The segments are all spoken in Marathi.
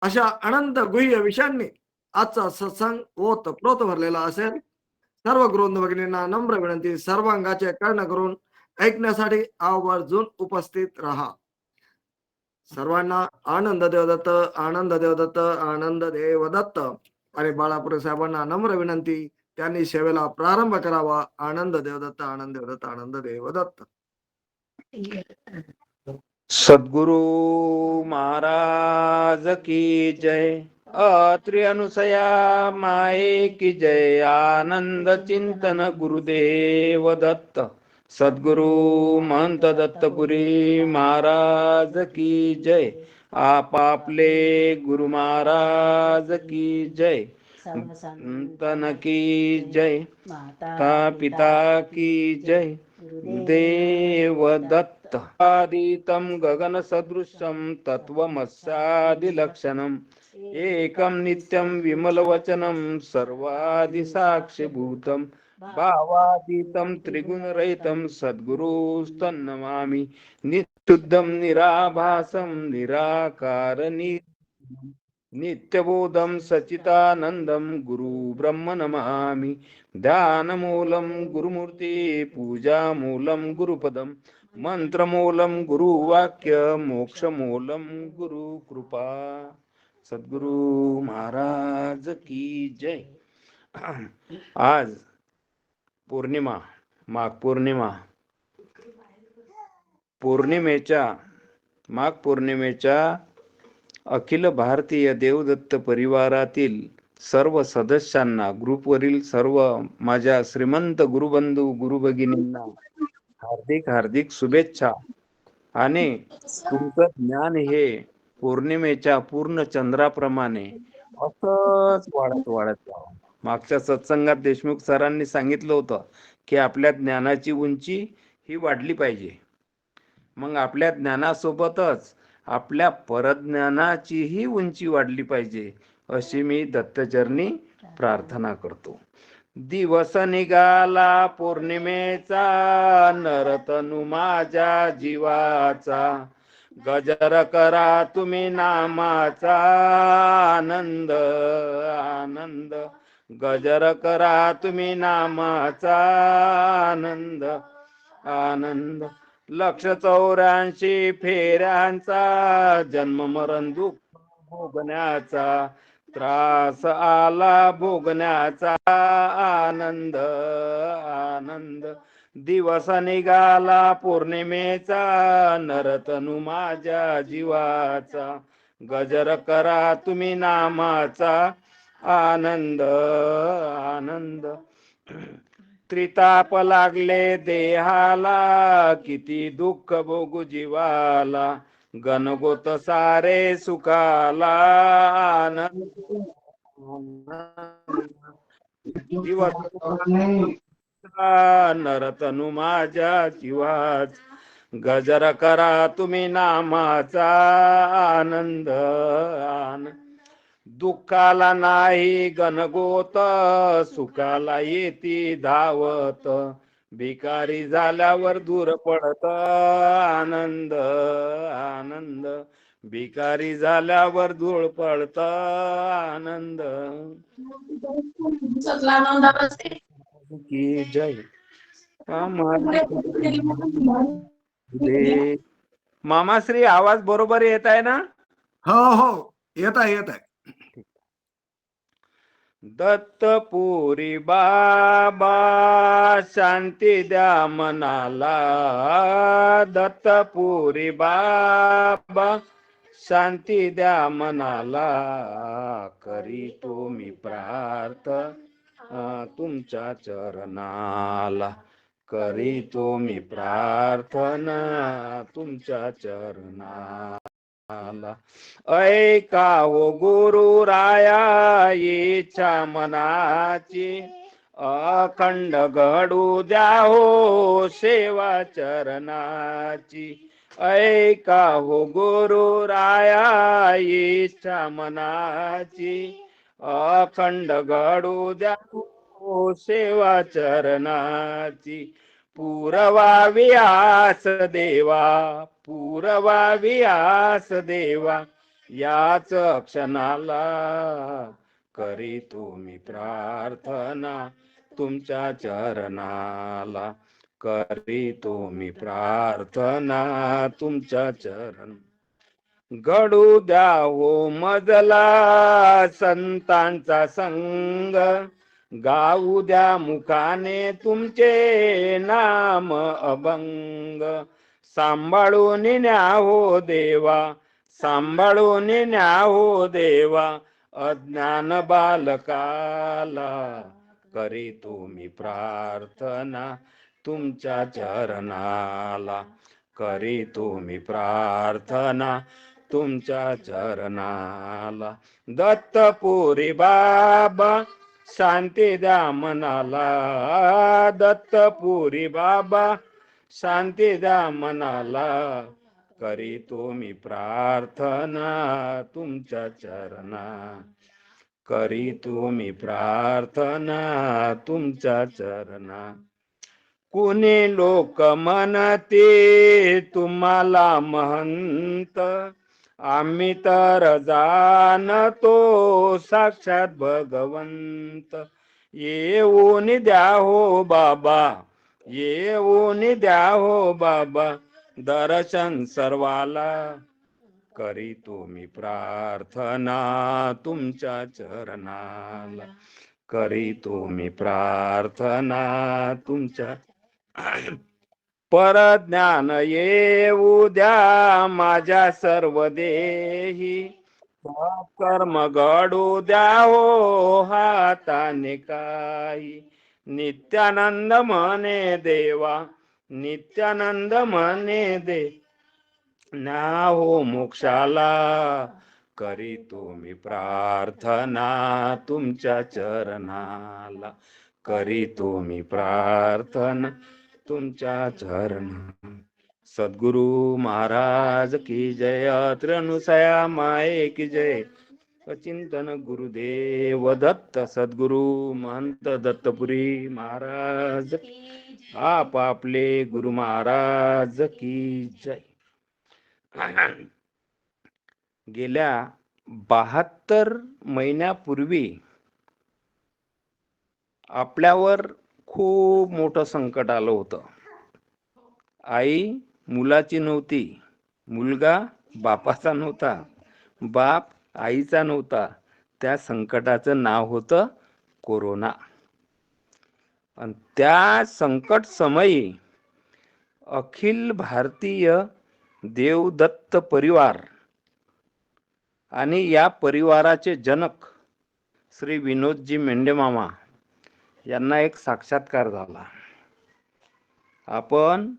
अशा अनंत गुह्य विषयांनी आजचा सत्संग ओतप्रोत भरलेला असेल. सर्व गृहस्थ भगिनींना नम्र विनंती, सर्वांगाचे कर्ण करून ऐकण्यासाठी आवर्जून उपस्थित राहा. सर्वांना आनंद देवदत्त, आनंद देवदत्त, आनंद देवदत्त. आणि बाळापुरे साहेबांना नम्र विनंती, त्यांनी सेवेला प्रारंभ करावा. आनंद देवदत्त, आनंद देवदत्त, आनंद देवदत्त. सद्गुरु महाराज की जय. अत्रि अनुसया माये की जय. आनंद चिंतन गुरुदेव दत्त. सद्गुरु महंत दत्तपुरी महाराज की जय. आपापले गुरु महाराज की जय. संतन की जय. माता पिता की जय. देव दत्त. आदितं गगन सदृशं तत्त्वमस्यादिलक्षणम् एकं नित्यं विमलवचनं सर्वादिसाक्षिभूतं भावातीतं त्रिगुणरहितं सद्गुरुस्तन्नमामि नित्युद्धं निराभासं निराकारनि नित्यबोधं सच्चिदानन्दं गुरु ब्रह्म नमामि. ध्यानमूलं गुरुमूर्ति पूजामूलं गुरुपदं मंत्रमूलं गुरुवाक्य मोक्षमूलं गुरुकृपा. सद्गुरु महाराज की जय. आज पौर्णिमा, माघ पौर्णिमा. माघ पौर्णिमेच्या अखिल भारतीय देवदत्त परिवारातील सर्व सदस्यांना, ग्रुपवरील सर्व माझ्या श्रीमंत गुरुबंधू गुरुभगिनींना हार्दिक हार्दिक शुभेच्छा. आणि तुमचं ज्ञान हे पौर्णिमेच्या पूर्ण चंद्राप्रमाणे असंच वाढत वाढत जावं. मागच्या सत्संगात देशमुख सरांनी सांगितलं होतं की आपल्या ज्ञानाची उंची ही वाढली पाहिजे. मग आपल्या ज्ञानासोबतच आपल्या परज्ञानाचीही उंची वाढली पाहिजे, अशी मी दत्तचरणी प्रार्थना करतो. दिवस निघाला पौर्णिमेचा, नरतनु माझ्या जीवाचा, गजर करा तुम्ही नामाचा, आनंद आनंद. गजर करा तुम्ही नामाचा, आनंद आनंद. 184 फेऱ्यांचा जन्म मरण दुःख भोगण्याचा, त्रास आला भोगण्याचा, आनंद आनंद. दिवस निघाला पौर्णिमेचा, नरतनु माझ्या जीवाचा, गजर करा तुम्ही नामाचा, आनंद आनंद. त्रिताप लागले देहाला, किती दुःख भोगू जीवाला, गणगोत सारे सुखाला, आनंद दिवस नरतनु माझ्या जीवाच, गजर करा तुम्ही नामाचा, आनंद आनंद. दुःखाला नाही गणगोत, सुखाला येती धावत, भिकारी झाल्यावर दूर पडत, आनंद आनंद. भिकारी झाल्यावर धूळ पडत, आनंद की जय. मामाश्री आवाज बरोबर येत आहे ना? हो हो, येत आहे येत आहे. दत्तपुरी बाबा शांती द्या मनाला, दत्तपुरी बाबा शांती द्या मनाला, करी तुम्ही प्रार्थना तुमच्या चरणाला, करी तुम्ही प्रार्थना तुमच्या चरणाला. ऐका हो गुरु राया इच्छा मनाची, अखंड घडू द्या हो सेवा चरणाची. ऐका हो गुरु राया इच्छा मनाची, अखंड घडू द्या हो सेवा चरणाची. पुरवावी आस देवा, पुरवावी आस देवा, याच क्षणाला करी तुम्ही प्रार्थना तुमच्या चरणाला, करी तुम्ही प्रार्थना तुमच्या चरण. घडू द्या हो मजला संतांचा संग, गाऊ द्या मुखाने तुमचे नाम अभंग. सांभाळून न्या हो देवा, सांभाळून न्या हो देवा, अज्ञान बालकाला करी तुम्ही प्रार्थना तुमच्या चरणाला, करी तुम्ही प्रार्थना तुमच्या चरणाला. दत्तपुरी बाबा शांती द्या मनाला, दत्तपुरी बाबा शांती द्या मनाला, करी तुम्ही प्रार्थना तुमच्या चरणा, करी तुम्ही प्रार्थना तुमच्या चरणा. कुणी लोक म्हणते तुम्हाला महंत, आम्ही तर जाणतो साक्षात भगवंत. येऊन द्या हो बाबा, येऊन द्या हो बाबा, दर्शन सर्वाला, करी तुम्ही प्रार्थना तुमच्या चरणाला, करी तुम्ही प्रार्थना तुमच्या. परज्ञान येऊ द्या माझ्या सर्व देही, कर्म घडू द्या हो हाताने काही. नित्यानंद म्हणे देवा, नित्यानंद म्हणे दे ना हो मोक्षाला, करी तुम्ही प्रार्थना तुमच्या चरणाला, करी तुम्ही प्रार्थना तुमच्या चरण. सद्गुरु महाराज की जय, त्र्यनुसया माये की जय. चिंतन गुरुदेव दत्त सद्गुरु महंत दत्तपुरी महाराज, आप आपले गुरु महाराज की जय. गेल्या 72 महिन्यापूर्वी आपल्यावर खूप मोठं संकट आलं होतं. आई मुलाची नव्हती, मुलगा बापाचा नव्हता, बाप आईचा नव्हता. त्या संकटाचं नाव होतं कोरोना. आणि त्या संकट समयी अखिल भारतीय देवदत्त परिवार आणि या परिवाराचे जनक श्री विनोदजी मेंढे मामा यांना एक साक्षात्कार झाला. आपण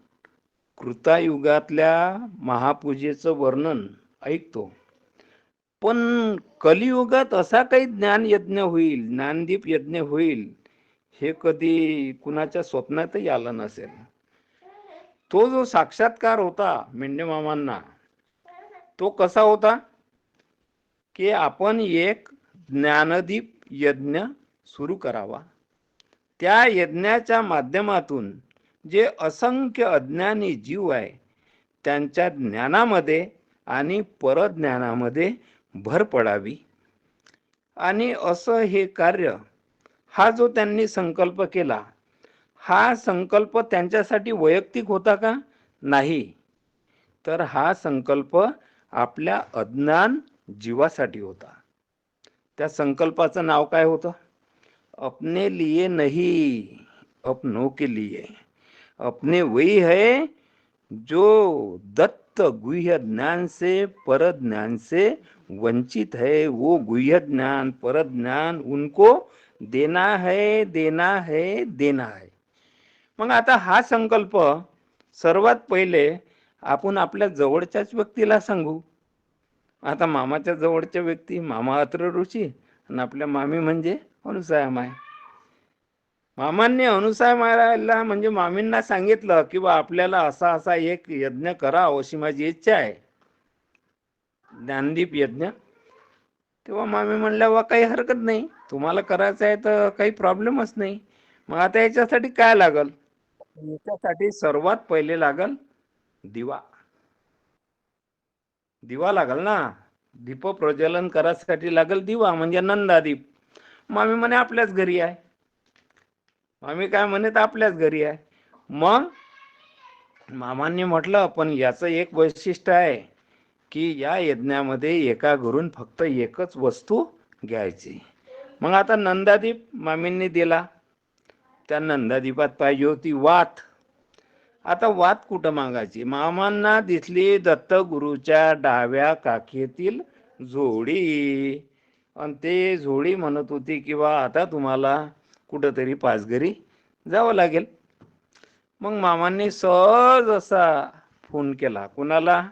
कृतायुगातल्या महापूजेचं वर्णन ऐकतो, पण कलियुगात असा काही ज्ञान यज्ञ होईल, ज्ञानदीप यज्ञ होईल, हे कधी कुणाच्या स्वप्नातही आलं नसेल. तो जो साक्षात्कार होता मेंढे मामांना, तो कसा होता की आपण एक ज्ञानदीप यज्ञ सुरू करावा. त्या यज्ञाच्या माध्यमातून जे असंख्य अज्ञानी जीव आहे त्यांच्या ज्ञानामध्ये आणि परज्ञानामध्ये भर पडावी. आणि असं हे कार्य, हा जो त्यांनी संकल्प केला, हा संकल्प त्यांच्यासाठी वैयक्तिक होता का? नाही, तर हा संकल्प आपल्या अज्ञान जीवासाठी होता. त्या संकल्पाचं नाव काय होतं? अपने लिए नहीं, अपनों के लिए. अपने वही है जो दत्त गुह्य ज्ञान से पर ज्ञान से वंचित है. वो गुह्य ज्ञान पर ज्ञान उनको देना है, देना है, देना है. मग आता हा संकल्प सर्वात पहिले आपण आपल्या जवळच्याच व्यक्तीला सांगू. आता मामाच्या जवळच्या व्यक्ती मामा अत्र ऋषी आणि आपल्या मामी म्हणजे अनुसया माय. मामांनी अनुसया मायला म्हणजे मामींना सांगितलं की बा आपल्याला असा असा एक यज्ञ करा, अशी माझी इच्छा आहे, ज्ञानदीप यज्ञ. तेव्हा मामी म्हणल्या वा काही हरकत नाही, तुम्हाला करायचं आहे तर काही प्रॉब्लेमच नाही. मग आता याच्यासाठी काय लागल? याच्यासाठी सर्वात पहिले लागल दिवा. दिवा लागल ना. दीप प्रज्वलन करासाठी लागेल दिवा, म्हणजे नंदादीप. मामी म्हणे आपल्याच घरी आहे. मामी काय म्हणे तर आपल्याच घरी आहे. मग मामांनी म्हटलं पण याचं एक वैशिष्ट्य आहे की या यज्ञामध्ये एका घरून फक्त एकच वस्तू घ्यायची. मग आता नंदादीप मामींनी दिला. त्या नंदादीपात पाहिजे होती वात. आता वात कुठं मागायची? मामांना दिसली दत्तगुरूच्या डाव्या काखेतील झोळी, आणि ते झोळी म्हणत होती की बा आता तुम्हाला कुठंतरी पाचघरी जावं लागेल. मग मामांनी सहज असा फोन केला. कुणाला?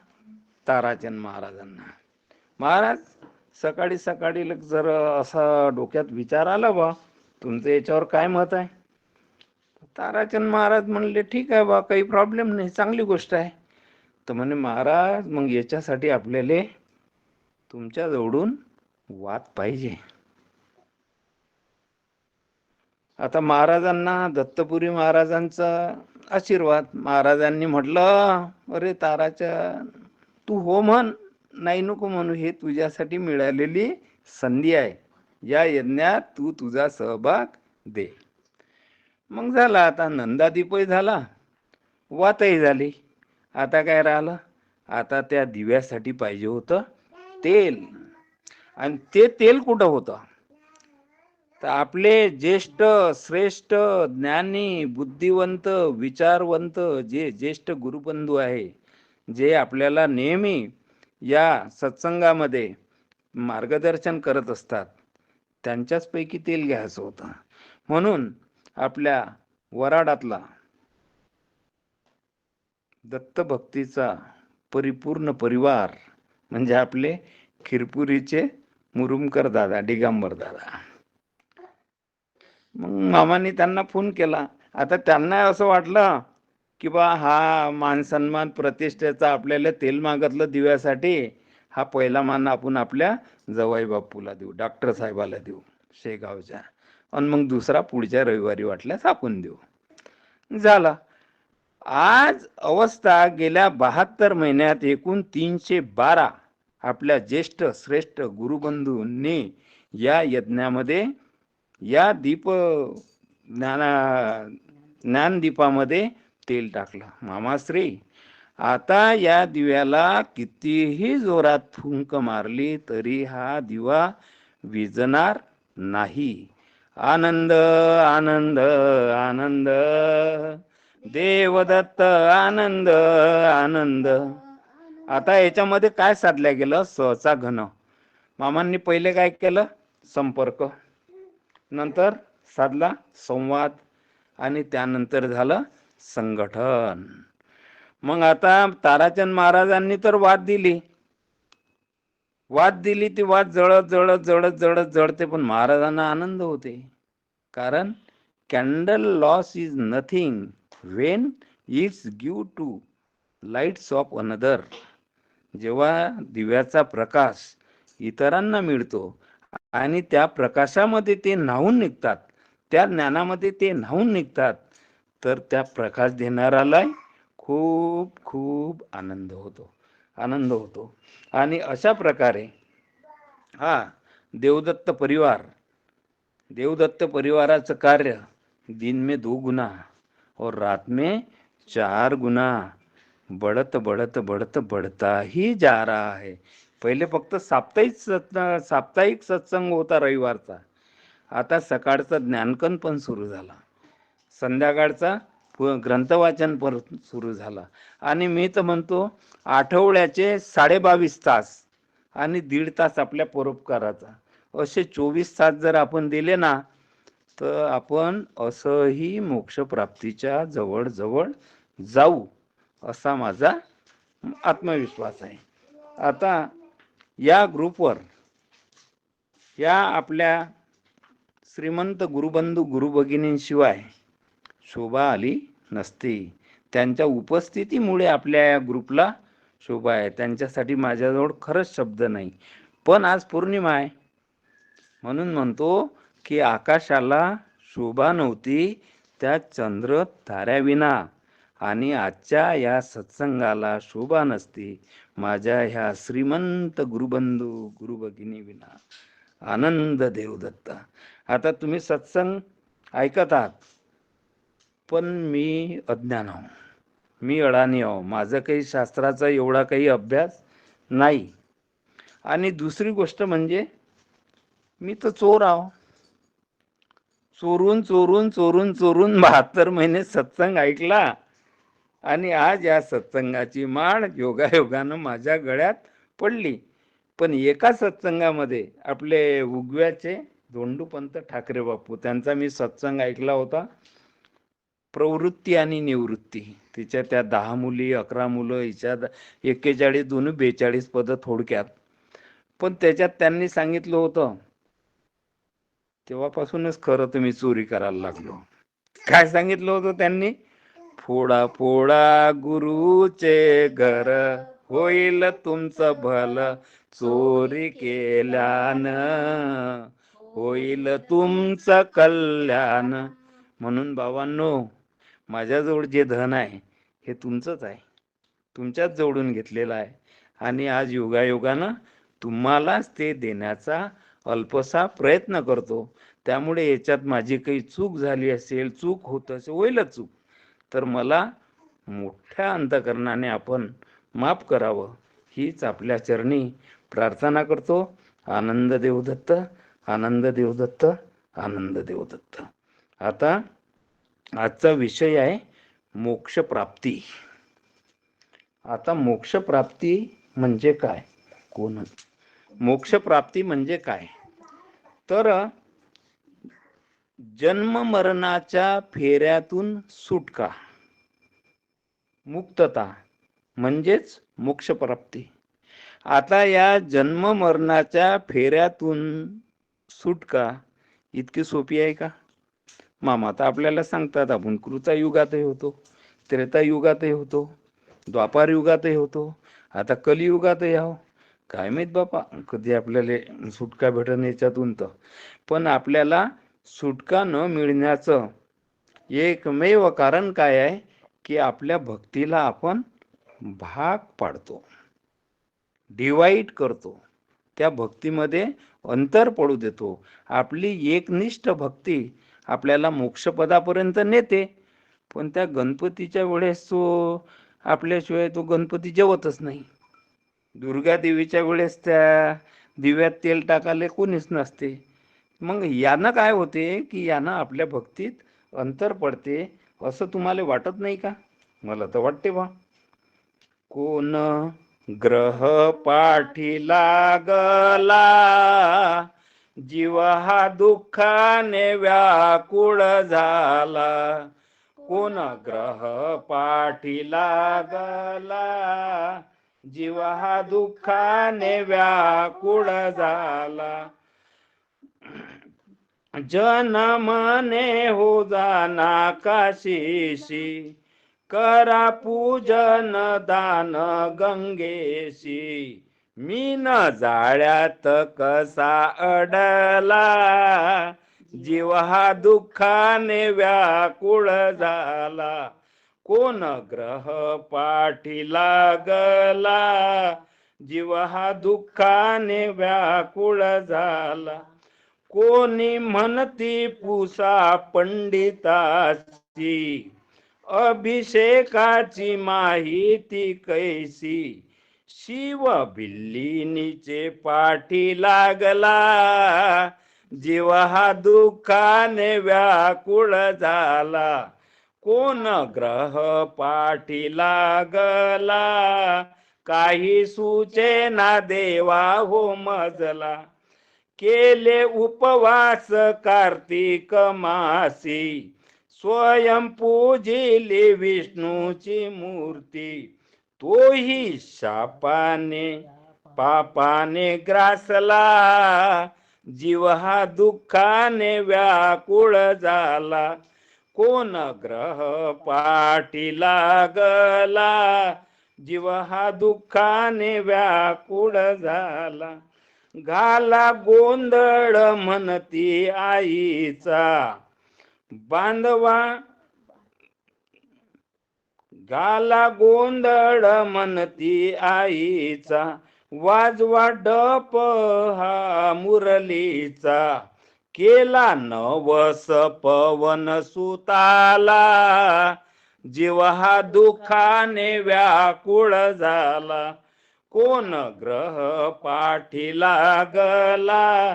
ताराचंद महाराजांना. महाराज, सकाळी सकाळी जर असा डोक्यात विचार आला बा, तुमचं याच्यावर काय मत आहे? ताराचंद महाराज म्हणले ठीक आहे बा, काही प्रॉब्लेम नाही, चांगली गोष्ट आहे. तर म्हणे महाराज मग याच्यासाठी आपल्याला तुमच्या जवळून वात पाहिजे. आता महाराजांना दत्तपुरी महाराजांचा आशीर्वाद. महाराजांनी म्हटलं अरे ताराच्या तू हो म्हण, नाही नको म्हणू, हे तुझ्यासाठी मिळालेली संधी आहे, या यज्ञात तू तुझा सहभाग दे. मग झाला, आता नंदादीपही झाला, वातही झाली. आता काय राहिलं? आता त्या दिव्यासाठी पाहिजे होतं तेल. आणि ते तेल कुठं होतं? तर आपले ज्येष्ठ श्रेष्ठ ज्ञानी बुद्धिवंत विचारवंत जे ज्येष्ठ गुरुबंधू आहे, जे आपल्याला नेहमी या सत्संगामध्ये मार्गदर्शन करत असतात, त्यांच्याच पैकी तेल घ्यायचं होतं. म्हणून आपल्या वराडातला दत्तभक्तीचा परिपूर्ण परिवार म्हणजे आपले खिरपुरीचे मुरुमकर दादा, दिगंबर दादा. मग मामाने त्यांना फोन केला. आता त्यांना असं वाटलं की बा हा मान सन्मान प्रतिष्ठेचा आपल्याला तेल मागितलं दिव्यासाठी, हा पहिला मान आपण आपल्या जवाई बापूला देऊ, डॉक्टर साहेबाला देऊ शेगावच्या, आणि मग दुसरा पुढच्या रविवारी वाटल्यास आपण देऊ. झाला. आज अवस्था गेल्या 72 महिन्यात एकूण 312 आपल्या ज्येष्ठ श्रेष्ठ गुरुबंधूंनी या यज्ञामध्ये या ज्ञानदीपामध्ये तेल टाकलं. मामाश्री, आता या दिव्याला कितीही जोरात फुंक मारली तरी हा दिवा विझणार नाही. आनंद आनंद आनंद, देवदत्त आनंद आनंद. आता याच्यामध्ये काय साधलं गेलं? सहसा घन. मामांनी पहिले काय केलं? संपर्क, नंतर साधला संवाद, आणि त्यानंतर झालं संघटन. मग आता ताराचंद महाराजांनी तर वाद दिली ती वाद जळत जळत जळत जळत जळते, पण महाराजांना आनंद होते. कारण candle loss is nothing when it's give to lights of another. जेव्हा दिव्याचा प्रकाश इतरांना मिळतो आणि त्या प्रकाशामध्ये ते न्हावून निघतात, त्या ज्ञानामध्ये ते न्हावून निघतात, तर त्या प्रकाश देणाऱ्याला खूप खूप आनंद होतो. आणि अशा प्रकारे हा देवदत्त परिवाराचं कार्य दिन में 2 गुना और रात में 4 गुना बढ़त बढ़ता ही जा रहा है. पहिले फक्त साप्ताहिक सत्संग होता रविवारचा, आता सकाळचा ज्ञानकन पण सुरू झाला, संध्याकाळचा ग्रंथवाचन पण सुरू झाला, आणि मी तर म्हणतो आठवड्याचे 22.5 तास आणि 1.5 तास आपल्या परोपकाराचा, असे 24 तास जर आपण दिले ना, तर आपण असंही मोक्षप्राप्तीच्या जवळ जवळ जाऊ, असा माझा आत्मविश्वास आहे. आता या ग्रुपवर या आपल्या श्रीमंत गुरुबंधू गुरुभगिनींशिवाय शोभा आली नसती. त्यांच्या उपस्थितीमुळे आपल्या या ग्रुपला शोभा आहे. त्यांच्यासाठी माझ्याजवळ खरंच शब्द नाही. पण आज पौर्णिमा आहे म्हणून म्हणतो की आकाशाला शोभा नव्हती त्या चंद्र ताऱ्याविना, आणि आजच्या या सत्संगाला शोभा नसती माझ्या ह्या श्रीमंत गुरुबंधू गुरुभगिनी विना आनंद देवदत्त. आता तुम्ही सत्संग ऐकत आहात, पण मी अज्ञान आहो, मी अडाणी आहो, माझं काही शास्त्राचा एवढा काही अभ्यास नाही. आणि दुसरी गोष्ट म्हणजे मी तर चोर आहो. चोरून चोरून चोरून चोरून 72 महिने सत्संग ऐकला आणि आज या सत्संगाची माळ योगायोगानं माझ्या गळ्यात पडली. पण एका सत्संगामध्ये आपले उगव्याचे धोंडूपंत ठाकरे बापू, त्यांचा मी सत्संग ऐकला होता, प्रवृत्ती आणि निवृत्ती. तिच्या त्या 10 मुली 11 मुलं, हिच्या 41 दोन 42 पद थोडक्यात. पण त्याच्यात त्यांनी सांगितलं होतं, तेव्हापासूनच खरं तर मी चोरी करायला लागलो. काय सांगितलं होतं त्यांनी? फोडा फोडा गुरुचे घर, होईल तुमचं भलं, चोरी केल्यानं होईल तुमचं कल्याण. म्हणून बाबांनो, माझ्याजवळ जे धन आहे हे तुमचंच आहे, तुमच्याच जवळून घेतलेलं आहे. आणि आज योगायोगानं तुम्हालाच ते देण्याचा अल्पसा प्रयत्न करतो. त्यामुळे याच्यात माझी काही चूक झाली असेल, चूक होत असेल, होईलच चूक, तर मला मोठ्या अंतकरणाने आपण माफ करावं, हीच आपल्या चरणी प्रार्थना करतो. आनंद देवदत्त, आनंद देवदत्त, आनंद देवदत्त. आता आजचा विषय आहे मोक्षप्राप्ती. आता मोक्षप्राप्ती म्हणजे काय? कोण? मोक्षप्राप्ती म्हणजे काय? तर जन्म मरणाच्या फेऱ्यातून सुटका, मुक्तता म्हणजेच मोक्षप्राप्ती. आता या जन्म मरणाच्या फेऱ्यातून सुटका इतकी सोपी आहे का? मामा तर आपल्याला सांगतात, आपण कृता युगातही होतो, त्रेता युगातही होतो, द्वापार युगातही होतो, आता कलियुगातही आहो. काय माहित बापा कधी आपल्याला सुटका भेटन याच्यातून. तर पण आपल्याला सुटका न मिळण्याचं एकमेव कारण काय आहे की आपल्या भक्तीला आपण भाग पाडतो, डिवाइड करतो, त्या भक्तीमध्ये अंतर पडू देतो. आपली एकनिष्ठ भक्ती आपल्याला मोक्षपदापर्यंत नेते, पण त्या गणपतीच्या वेळेस तो आपल्याशिवाय तो गणपती जेवतच नाही. दुर्गा देवीच्या वेळेस त्या दिव्यात तेल टाकायला कोणीच नसते. मग यानं काय होते की यानं आपल्या भक्तीत अंतर पडते. असं तुम्हाला वाटत नाही का? मला तर वाटते बा. कोण ग्रह पाठी लागला, जीव हा दुःखाने व्याकुळ झाला. कोण ग्रह पाठी लागला, जीव हा दुःखाने व्याकुळ झाला. जनमने हो जाना काशीशी, करा पूजन दान गंगेशी. मीन जाळ्यात कसा अडला, जीव हा दुःखाने व्याकुळ झाला. कोण ग्रह पाठी लागला, जीव हा दुःखाने व्याकुळ झाला. कोणी म्हणती पुसा पंडिताची, अभिषेकाची माहिती कैसी. शिव बिल्लीनीचे पाठी लागला, जीव हा दुःखाने व्याकुळ झाला. कोण ग्रह पाठी लागला, काही सुचेना देवा हो मजला. केले उपवास कार्तिक मासी, स्वयं पूजिली विष्णूची मूर्ती. तोही शापाने पापाने ग्रासला, जीव हा दुःखाने व्याकुळ झाला. कोण ग्रह पाठी लागला, जीव हा दुःखाने व्याकुळ झाला. घाला गोंधळ म्हणती आईचा, बांधवा गाला गोंधळ म्हणती आईचा, वाजवा डप हा मुरलीचा, केला नवस पवन सुताला, जीव हा दुःखाने व्याकुळ झाला, कोण ग्रह पाठी लागला,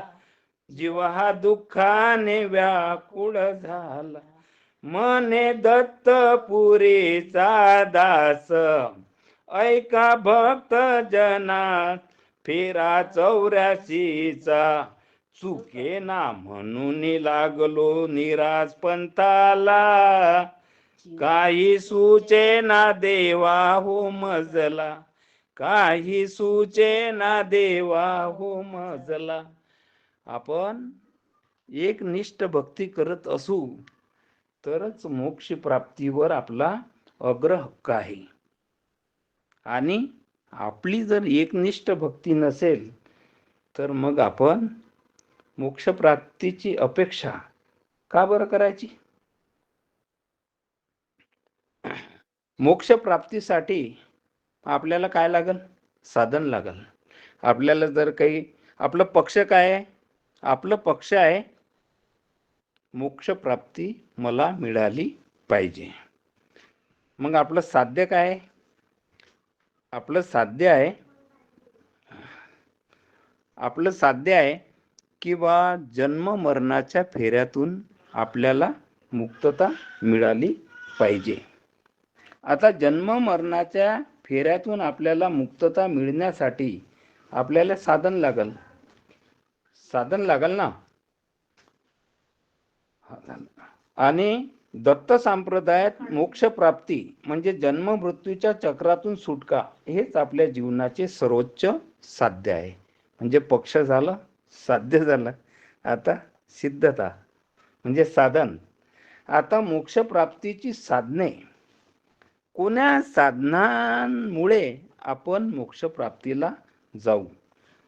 जीव हा दुःखाने व्याकुळ झाला, मने दत्तपुरीचा दास, ऐका भक्त जना फेरा 84चा, चुके ना म्हणून लागलो निराज पंथाला, काही सुचेना देवा हो मजला, काही सुचेना देवा हो मजला. आपण एक निष्ठ भक्ती करत असू तरच मोक्ष प्राप्तीवर आपला अग्र हक्क आहे. आणि आपली जर एकनिष्ठ भक्ती नसेल तर मग आपण मोक्ष प्राप्तीची अपेक्षा का बरं करायची? मोक्ष प्राप्तीसाठी आपल्याला काय लागल? साधन लागल. आपल्याला जर काही आपलं पक्ष काय आहे? आपलं पक्ष आहे मोक्ष प्राप्ती मला मिळाली पाहिजे. मग आपलं साध्य काय आहे? आपलं साध्य आहे की बा जन्म मरणाच्या फेऱ्यातून आपल्याला मुक्तता मिळाली पाहिजे. आता जन्म मरणाच्या फेऱ्यातून आपल्याला मुक्तता मिळण्यासाठी आपल्याला साधन लागल ना. आणि दत्त संप्रदायात मोक्ष प्राप्ती म्हणजे जन्म मृत्यूच्या चक्रातून सुटका हेच आपल्या जीवनाचे सर्वोच्च साध्य आहे. म्हणजे पक्ष झालं, साध्य झालं, आता सिद्धता म्हणजे साधन. आता मोक्ष प्राप्तीची साधने, कोण्या साधनांमुळे आपण मोक्ष प्राप्तीला जाऊ,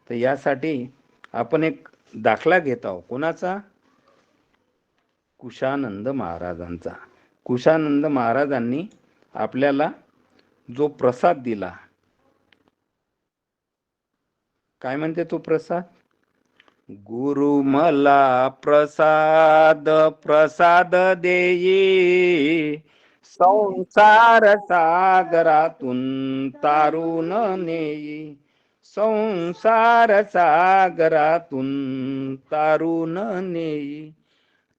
तर यासाठी आपण एक दाखला घेत आहोत. कोणाचा? कुशानंद महाराजांचा. कुशानंद महाराजांनी आपल्याला जो प्रसाद दिला, काय म्हणते तो प्रसाद? गुरु मला प्रसाद देई, संसार सागरातून तारून नेई, संसार सागरातून तारून नेई.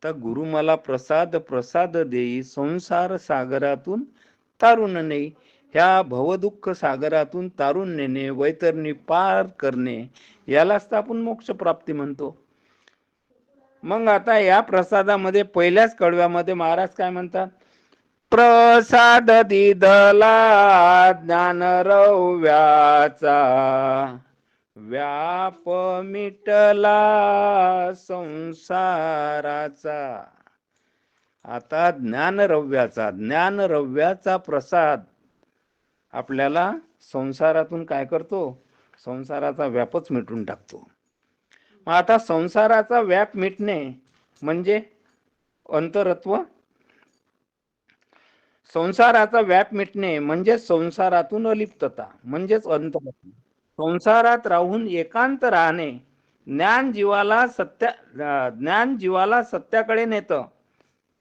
तर गुरु मला प्रसाद देई, संसार सागरातून तारून नेई. ह्या भवदुःख सागरातून तारून नेणे, वैतरणी पार करणे, यालाच तर आपण मोक्ष प्राप्ती म्हणतो. मग आता या प्रसादामध्ये पहिल्याच कडव्यामध्ये महाराज काय म्हणतात? प्रसाद दिधला ज्ञान रव्याचा, व्याप मिटला संसाराचा. आता ज्ञानरव्याचा प्रसाद आपल्याला संसारातून काय करतो? संसाराचा व्यापच मिटून टाकतो. मग आता संसाराचा व्याप मिटणे म्हणजे अंतरत्व. संसाराचा व्याप मिटणे म्हणजे संसारातून अलिप्तता म्हणजेच अंतरत्व. संसारात राहून एकांत राहणे ज्ञान जीवाला सत्याकडे नेतं.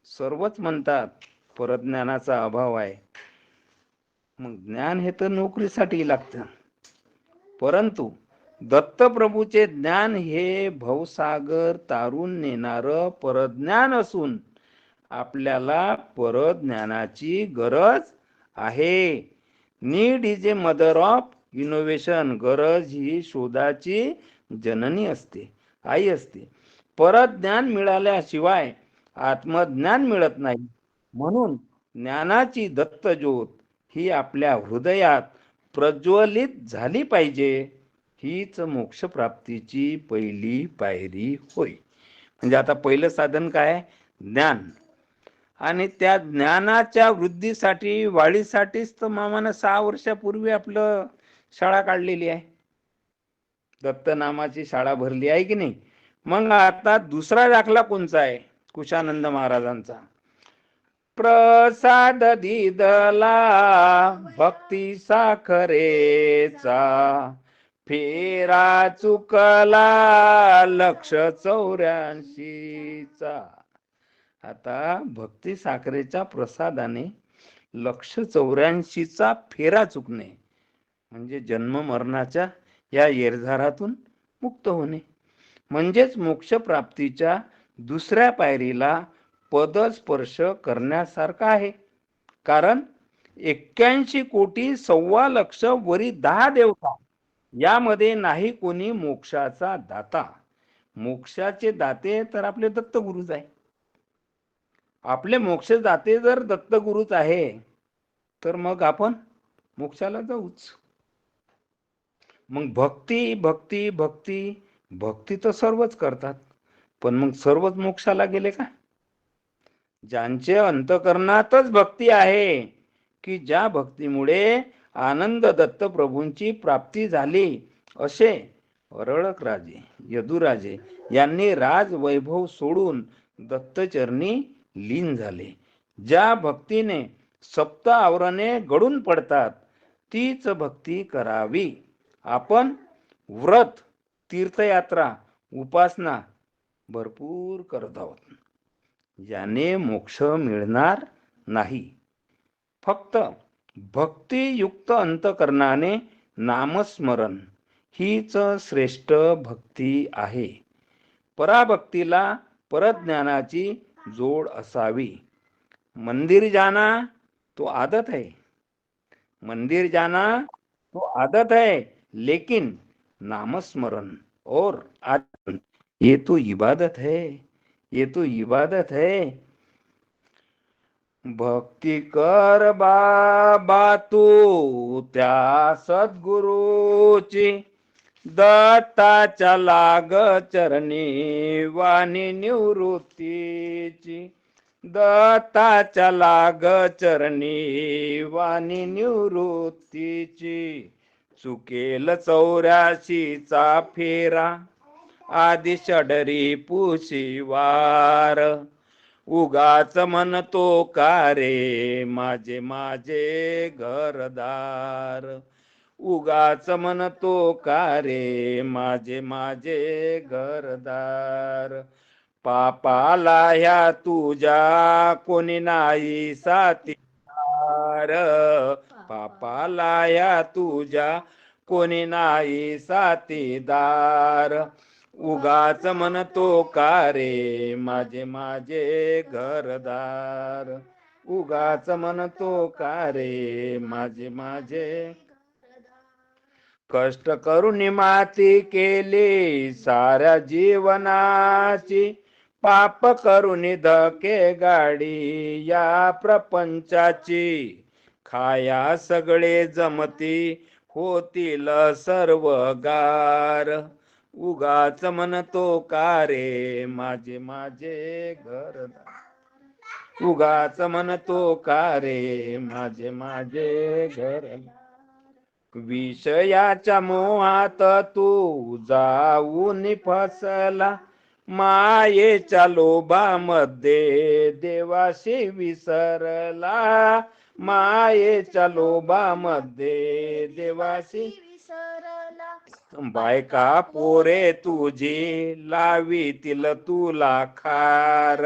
सर्वच म्हणतात परज्ञानाचा अभाव आहे. मग ज्ञान हे तर नोकरीसाठी लागतं, परंतु दत्तप्रभूचे ज्ञान हे भवसागर तारून नेणारं परज्ञान असून आपल्याला परज्ञानाची गरज आहे. Need is a mother of innovation. गरज ही शोधाची जननी असते, आई असते. परज्ञान मिळाल्याशिवाय आत्मज्ञान मिळत नाही. म्हणून ज्ञानाची दत्तज्योत ही आपल्या हृदयात प्रज्वलित झाली पाहिजे. हीच मोक्ष प्राप्तीची पहिली पायरी होय. म्हणजे आता पहिलं साधन काय? ज्ञान. आणि त्या ज्ञानाच्या वृद्धीसाठी, वाढीसाठीच तर मामानं 6 वर्षापूर्वी आपलं शाळा काढलेली आहे, दत्त नामाची शाळा भरली आहे की नाही. मग आता दुसरा दाखला कोणचा आहे? कुशानंद महाराजांचा. प्रसाद दिदला भक्ती साखरेचा, फेरा चुकला लक्ष 84चा. आता भक्ती साखरेच्या प्रसादाने लक्ष 84चा फेरा चुकणे म्हणजे जन्म मरणाच्या या येरझारातून मुक्त होणे, म्हणजेच मोक्ष प्राप्तीच्या दुसऱ्या पायरीला पदस्पर्श करण्यासारखा आहे. कारण 81 कोटी 1.25 वरी 10 देवता यामध्ये नाही कोणी मोक्षाचा दाता. मोक्षाचे दाते तर आपले दत्तगुरूच आहे. आपले मोक्ष दाते जर दत्तगुरूच आहे तर मग आपण मोक्षाला जाऊच. मग भक्ती भक्ती भक्ती भक्ती तर सर्वच करतात, पण मग सर्वच मोक्षाला गेले का? ज्यांचे अंतकरणातच भक्ती आहे, की ज्या भक्तीमुळे आनंद दत्त प्रभूंची प्राप्ती झाली, असे अरळक राजे यदुराजे यांनी राजवैभव सोडून दत्तचरणी लीन झाले. ज्या भक्तीने सप्त आवरणे गळून पडतात तीच भक्ती करावी. आपण व्रत, तीर्थयात्रा, उपासना भरपूर करत आहोत, याने मोक्ष मिळणार नाही. फक्त भक्तियुक्त अंतकरणाने नामस्मरण हीच श्रेष्ठ भक्ती आहे. पराभक्तीला परज्ञानाची जोड असावी. मंदिर जाना तो आदत है, मंदिर जाना तो आदत है, लेकिन नामस्मरण और आचरण ये तो इबादत है, ये तो इबादत है. भक्ती कर बाबा तू त्या सद्गुरूची, दत्ताच्या लाग चरणी वाणी निवृत्तीची, दत्ताच्या लाग चरणी वाणी निवृत्तीची. चुकेल 84चा फेरा आदि षडरी पुशिवार, उगाच म्हणतो का रे माझे माझे घरदार, उगाच म्हणतो का रे माझे माझे घरदार. पापाला ह्या तुझ्या कोणी नाही साथीदार, पापाला ह्या तुझ्या कोणी नाही साथीदार. उगाच म्हणतो का रे माझे माझे घरदार, उगाच म्हणतो का रे माझे माझे. कष्ट करून माती केली साऱ्या जीवनाची, पाप करून धके गाडी या प्रपंचाची. खाया सगळे जमती होतील सर्व गार, उगाच म्हणतो का रे माझे माझे घरदार, उगाच म्हणतो का रे माझे माझे घरदार. विषयाच्या मोहात तू जाऊन फसला, मायेच्या लोभामध्ये देवाशी विसरला, मायेच्या लोभामध्ये देवाशी विसरला. बायका पोरे तुझी लावीतील तुला खार,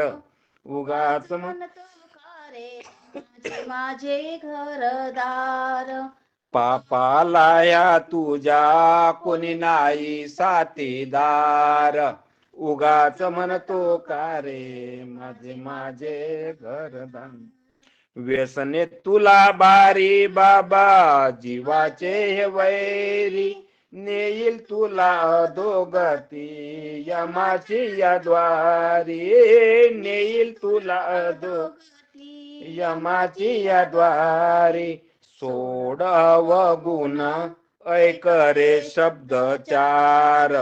उगाच म्हणतो का रे माझे घरदार. पापाला या तुझ्या कोणी नाही साथीदार, उगाच म्हणतो का रे माझे माझे घरदार. व्यसने तुला बारी बाबा जीवाचे हे वैरी, नेईल तुला अधोगती यमाची या द्वारी, नेईल तुला अधोगती यमाची या द्वारी. सोड अवगुण ऐक रे शब्द चार,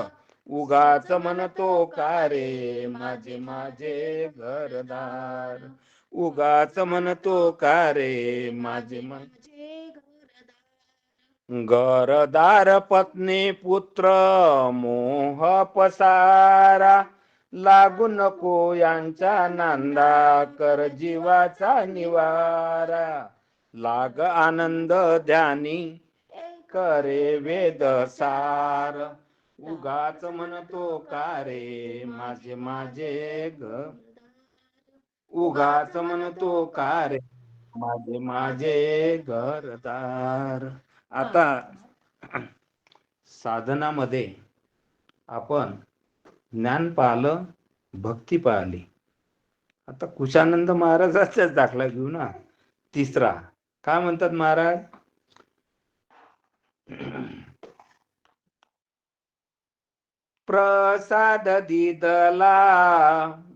उगाच म्हणतो का रे माझे माझे घरदार, उगाच म्हणतो का रे माझे माझे घरदार. पत्नी पुत्र मोह पसारा, लागू नको यांचा नांदा, कर जीवाचा निवारा. लाग आनंद ध्यानी, करे वेद सार. उगाच म्हणतो का रे माझे माझे घर, उगाच म्हणतो का रे माझे माझे घरदार. आता साधनामध्ये आपण ज्ञान पाहिलं, भक्ती पाहिली. आता कुशानंद महाराजाचाच दाखला घेऊ ना. तिसरा काय म्हणतात महाराज? प्रसाद दिदला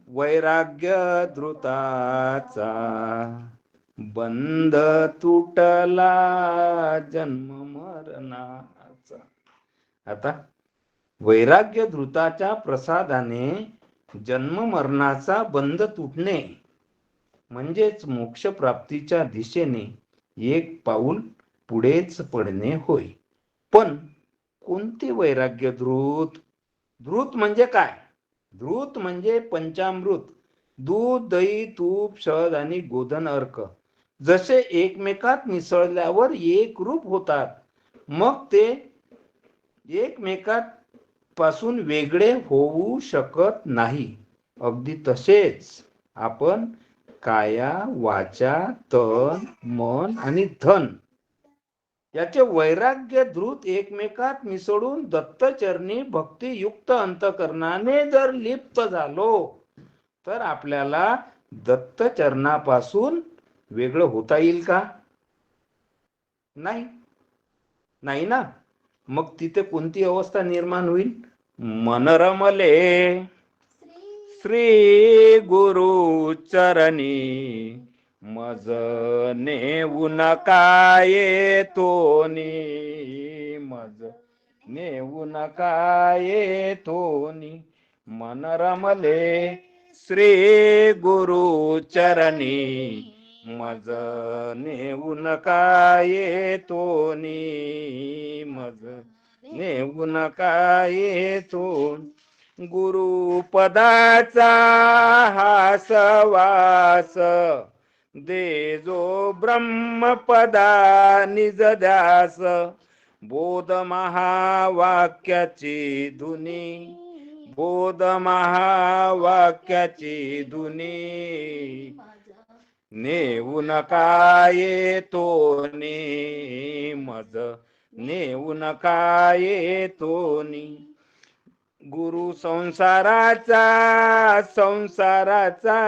वैराग्य धृताचा, बंध तुटला जन्म मरणाचा. आता वैराग्य धृताच्या प्रसादाने जन्म मरणाचा बंध तुटणे म्हणजेच मोक्ष प्राप्तीच्या दिशेने एक पाऊल पुढेच पडणे होय. पण कोणते वैराग्य धृत? धृत म्हणजे काय? धृत म्हणजे पंचामृत, दूध, दही, तूप, शहद आणि गोधन अर्क जसे एकमेकात मिसळल्यावर एक रूप होतात, मग ते एकमेकात पासून वेगळे होऊ शकत नाही. अगदी तसेच आपण काया, वाचा, तन, मन आणि धन याचे वैराग्य धृत एकमेकात मिसळून दत्तचरणी भक्तियुक्त अंतकरणाने जर लिप्त झालो तर आपल्याला दत्तचरणापासून वेगळं होता येईल का? नाही, नाही ना. मग तिथे कोणती अवस्था निर्माण होईल? मन रमले श्री गुरु चरणी, मज नेऊन काय तोनी, मज नेऊन काय तोनी. मन रमले श्री गुरु चरणी, मज नेऊन काय तोनी, मज नेऊन काय तोनी. गुरुपदाचा हासवास, दे जो ब्रह्मपदा निज ध्यास. बोध महावाक्याची धुनी, बोध महावाक्याची धुनी. नेऊन काय तोनी, मज नेऊन काय तोनी. गुरु संसाराचा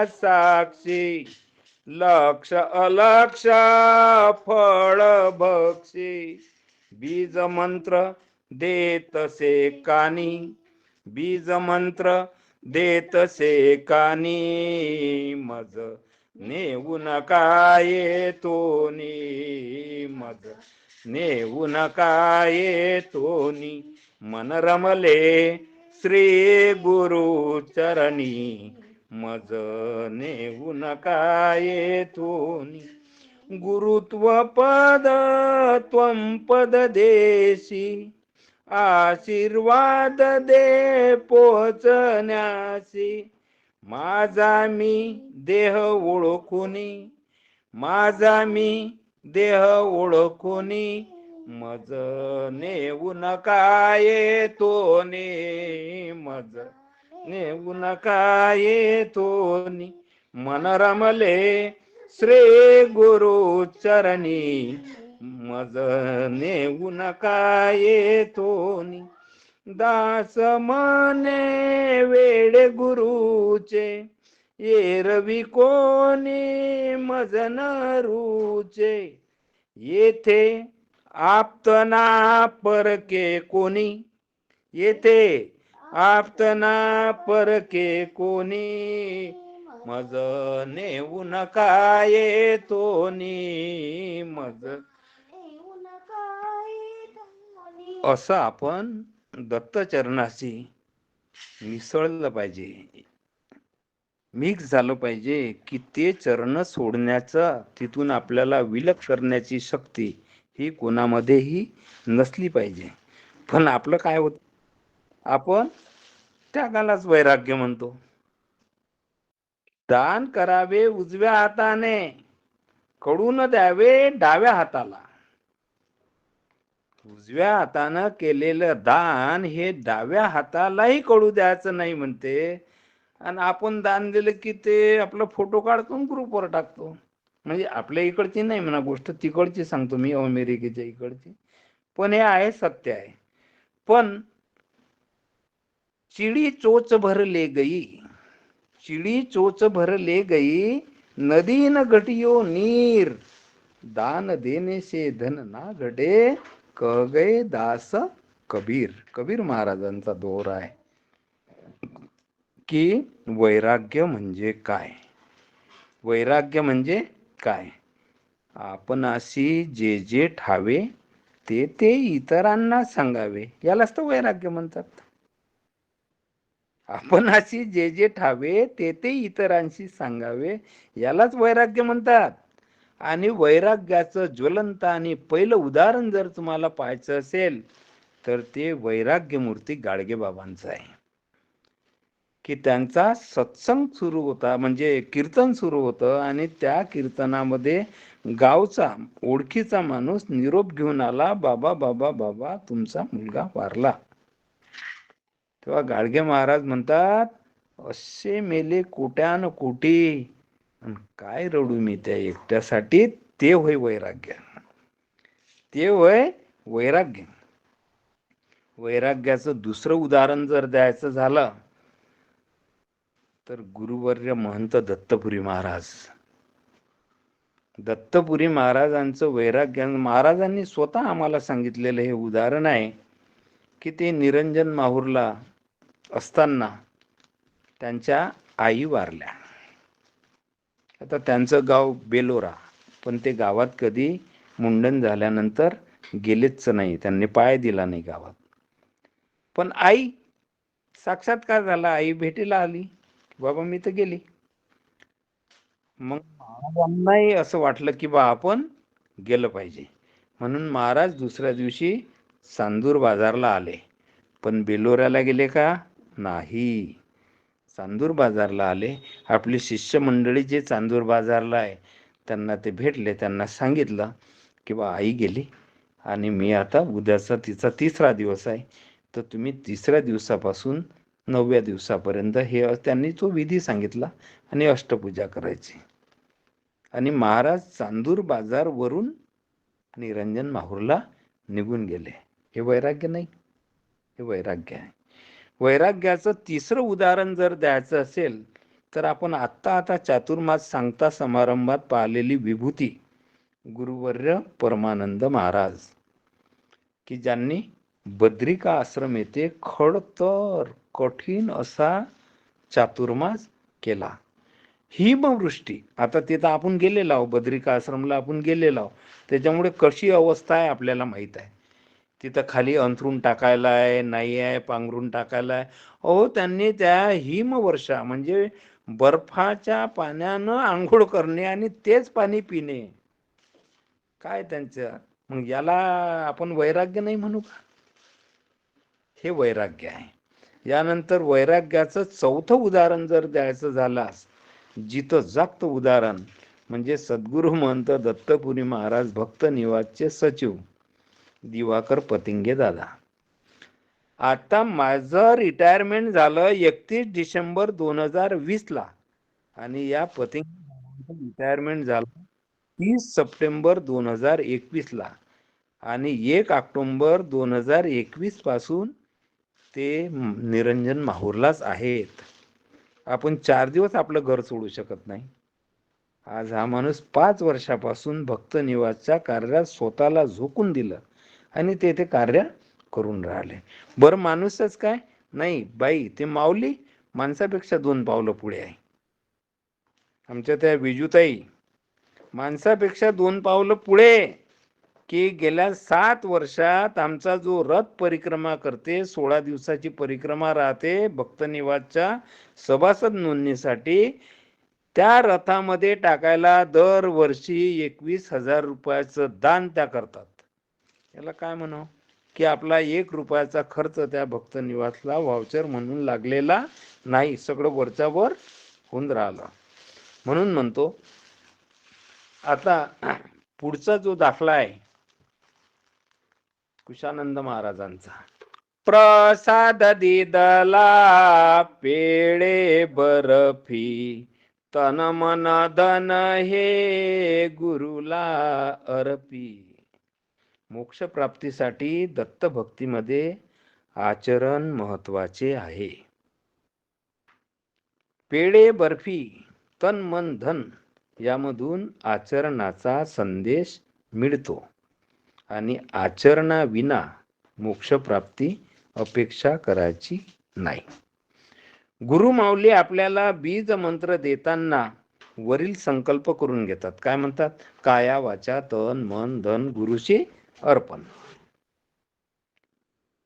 साक्षी, लक्ष अलक्ष फळ भक्षी. बीज मंत्र देतसे कानी, बीज मंत्र देतसे कानी. मज नेऊन काय तोनी, मज नेऊन काय तोनी. मन रमले श्री गुरु चरणी, मज नेऊन काय तोनी. गुरुत्व पद त्वं पद देशी, आशीर्वाद दे पोचण्यासी. माझा मी देह ओळखुनी, माझा मी देह ओळखुनी. मज नेऊन काय तोनी, मज नेऊन काय तोनी. मन रमले श्री गुरु चरणी, मज नेऊन काय तोनी. दास मने वेड गुरुचे, एरवी कोणी मज न रुचे. येथे आप्तना परके कोणी, येथे आप्तना परके कोणी. मज नेऊन काय तोनी, मज नेऊन काय तोनी. असं आपण दत्तचरणाशी मिसळलं पाहिजे, मिक्स झालं पाहिजे की ते चरण सोडण्याचा, तिथून आपल्याला विलग करण्याची शक्ती ही कोणामध्येही नसली पाहिजे. पण आपलं काय होत, आपण त्यागालाच वैराग्य म्हणतो. दान करावे उजव्या हाताने, कडून द्यावे डाव्या हाताला. उजव्या हातानं केलेलं दान हे डाव्या हातालाही कळू द्यायचं नाही म्हणते. आणि आपण दान दिलं की ते आपला फोटो काढतो ग्रुपवर टाकतो. म्हणजे आपल्या इकडची नाही म्हणा गोष्ट, तिकडची सांगतो मी, अमेरिकेच्या इकडची. पण हे आहे, सत्य आहे. पण चिड़ी चोच भर ले गई, चिड़ी चोच भर ले गई, नदी न घटियो नीर, दान देने से धन ना घटे, कह गए दास कबीर. कबीर महाराजांचा दोरा आहे की वैराग्य म्हणजे काय. वैराग्य म्हणजे काय? आपण अशी जे जे ठावे ते ते इतरांना सांगावे, यालाच तर वैराग्य म्हणतात. आपण अशी जे जे ठावे ते ते इतरांशी सांगावे, यालाच वैराग्य म्हणतात. आणि वैराग्याचं ज्वलंत आणि पहिलं उदाहरण जर तुम्हाला पाहायचं असेल तर ते वैराग्यमूर्ती गाडगेबाबांचं आहे. की त्यांचा सत्संग सुरू होता, म्हणजे कीर्तन सुरू होतं, आणि त्या कीर्तनामध्ये गावचा ओळखीचा माणूस निरोप घेऊन आला, बाबा बाबा बाबा तुमचा मुलगा वारला. तेव्हा गाडगे महाराज म्हणतात, असे मेले कोट्यान कोटी, काय रडू मी त्या एकट्यासाठी. ते होय वैराग्य, ते होय वैराग्य. वैराग्याचं दुसरं उदाहरण जर द्यायचं झालं तर गुरुवर्य महंत दत्तपुरी महाराज. दत्तपुरी महाराजांचं वैराग्य महाराजांनी स्वतः आम्हाला सांगितलेलं हे उदाहरण आहे की ते निरंजन माहुरला असताना त्यांच्या आई वारल्या. आता त्यांचं गाव बेलोरा, पण ते गावात कधी मुंडन झाल्यानंतर गेलेच नाही, त्यांनी पाय दिला नाही गावात. पण आई साक्षात्कार झाला, आई भेटीला आली, बाबा मी तर गेली. मग महाराजांनाही असं वाटलं की बा आपण गेलं पाहिजे, म्हणून महाराज दुसऱ्या दिवशी चांदूर बाजारला आले. पण बेलोऱ्याला गेले का नाही, चांदूर बाजारला आले. आपली शिष्य मंडळी जे चांदूर बाजारला आहे त्यांना ते भेटले, त्यांना सांगितलं की बा आई गेली आणि मी आता उद्याचा तिचा 3रा दिवस आहे, तर तुम्ही 3ऱ्या दिवसापासून 9व्या दिवसापर्यंत हे त्यांनी तो विधी सांगितला आणि अष्टपूजा करायची. आणि महाराज चांदूर बाजार वरून निरंजन माहुरला निघून गेले. हे वैराग्य नाही, हे वैराग्य आहे. वैराग्याचं तिसरं उदाहरण जर द्यायचं असेल तर आपण आता चातुर्मास सांगता समारंभात पाहिलेली विभूती गुरुवर्य परमानंद महाराज, की ज्यांनी बद्रिका आश्रम येथे खडतर कठीण असा चातुर्मास केला. हिमवृष्टी, आता तिथं आपण गेलेलो आहोत, बद्रिका आश्रमला आपण गेलेलो आहोत, त्याच्यामुळे कशी अवस्था आहे आपल्याला माहीत आहे. तिथं खाली अंथरून टाकायला आहे, नाही आहे, पांघरून टाकायला आहे. अहो त्यांनी त्या हिमवर्षा म्हणजे बर्फाच्या पाण्यानं आंघोळ करणे आणि तेच पाणी पिणे, काय त्यांचं. मग याला आपण वैराग्य नाही म्हणू का? हे वैराग्य आहे. यानंतर वैराग्याचं चौथं उदाहरण जर द्यायचं झाल्यास, जिथं जागतं उदाहरण म्हणजे सद्गुरू महंत दत्तपुरी महाराज भक्त निवासचे सचिव दिवाकर पतिंगे दादा. आता माझं रिटायरमेंट झालं 31 डिसेंबर 2020 ला, आणि या पतिंगे रिटायरमेंट झालं 30 सप्टेंबर 2021 ला, आणि 1 ऑक्टोबर 2021 पासून ते निरंजन माहुरलाच आहेत. आपण 4 दिवस आपलं घर सोडू शकत नाही. आज हा माणूस 5 वर्षापासून भक्त निवासच्या कार्यात स्वतःला झोकून दिलं आणि ते कार्य करून राहिले. बरं माणूसच काय नाही बाई, ते माऊली माणसापेक्षा 2 पावलं पुढे आहे. आमच्या त्या विजूताई माणसापेक्षा 2 पावलं पुढे, की गेल्या 7 वर्षात आमचा जो रथ परिक्रमा करते, 16 दिवसाची परिक्रमा राहते भक्त निवासच्या सभासद नोंदणीसाठी, त्या रथामध्ये टाकायला दरवर्षी 21,000 रुपयाचं दान त्या करतात. याला काय म्हणावं, की आपला 1 रुपयाचा खर्च त्या भक्त निवासला व्हाउचर म्हणून लागलेला नाही, सगळं वरच्या वर होऊन राहिलं. म्हणून म्हणतो आता पुढचा जो दाखला आहे कुशानंद महाराजांचा, प्रसाद दिदला पेळे बर्फी, तन मन धन हे गुरुला अर्पी. मोक्ष प्राप्तीसाठी दत्त भक्तीमध्ये आचरण महत्वाचे आहे. पेढे बर्फी तन मन धन यामधून आचरणाचा संदेश मिळतो आणि आचरणाविना मोक्षप्राप्ती अपेक्षा करायची नाही. गुरु माऊली आपल्याला बीज मंत्र देताना वरील संकल्प करून घेतात. काय म्हणतात? काया वाचा तन मन धन गुरुचे अर्पण.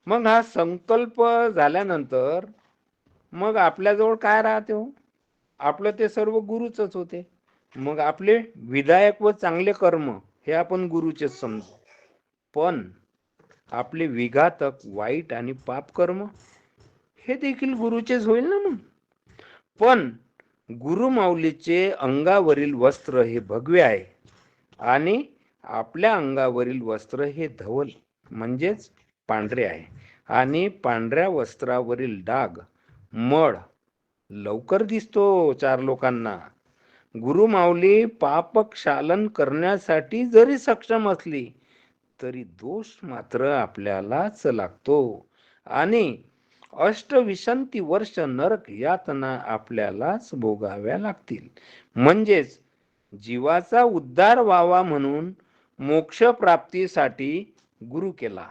मग हा संकल्प झाल्यानंतर मग आपल्याजवळ काय राहते हो? आपलं ते सर्व गुरुच होते. मग आपले विधायक व चांगले कर्म हे आपण गुरुचेच समजू, पण आपले विघातक वाईट आणि पाप कर्म हे देखील गुरुचेच होईल ना. मग पण गुरु माऊलीचे अंगावरील वस्त्र हे भगवे आहे आणि आपल्या अंगावरील वस्त्र हे धवल म्हणजेच पांढरे आहे आणि पांढऱ्या वस्त्रावरील डाग मळ लवकर दिसतो चार लोकांना. गुरु माऊली पापक्षालन करण्यासाठी जरी सक्षम असली तरी दोष मात्र आपल्यालाच लागतो आणि अष्टविसंती वर्ष नरक यातना आपल्यालाच भोगाव्या लागतील. म्हणजेच जीवाचा उद्धार व्हावा म्हणून मोक्ष प्राप्तीसाठी गुरु केला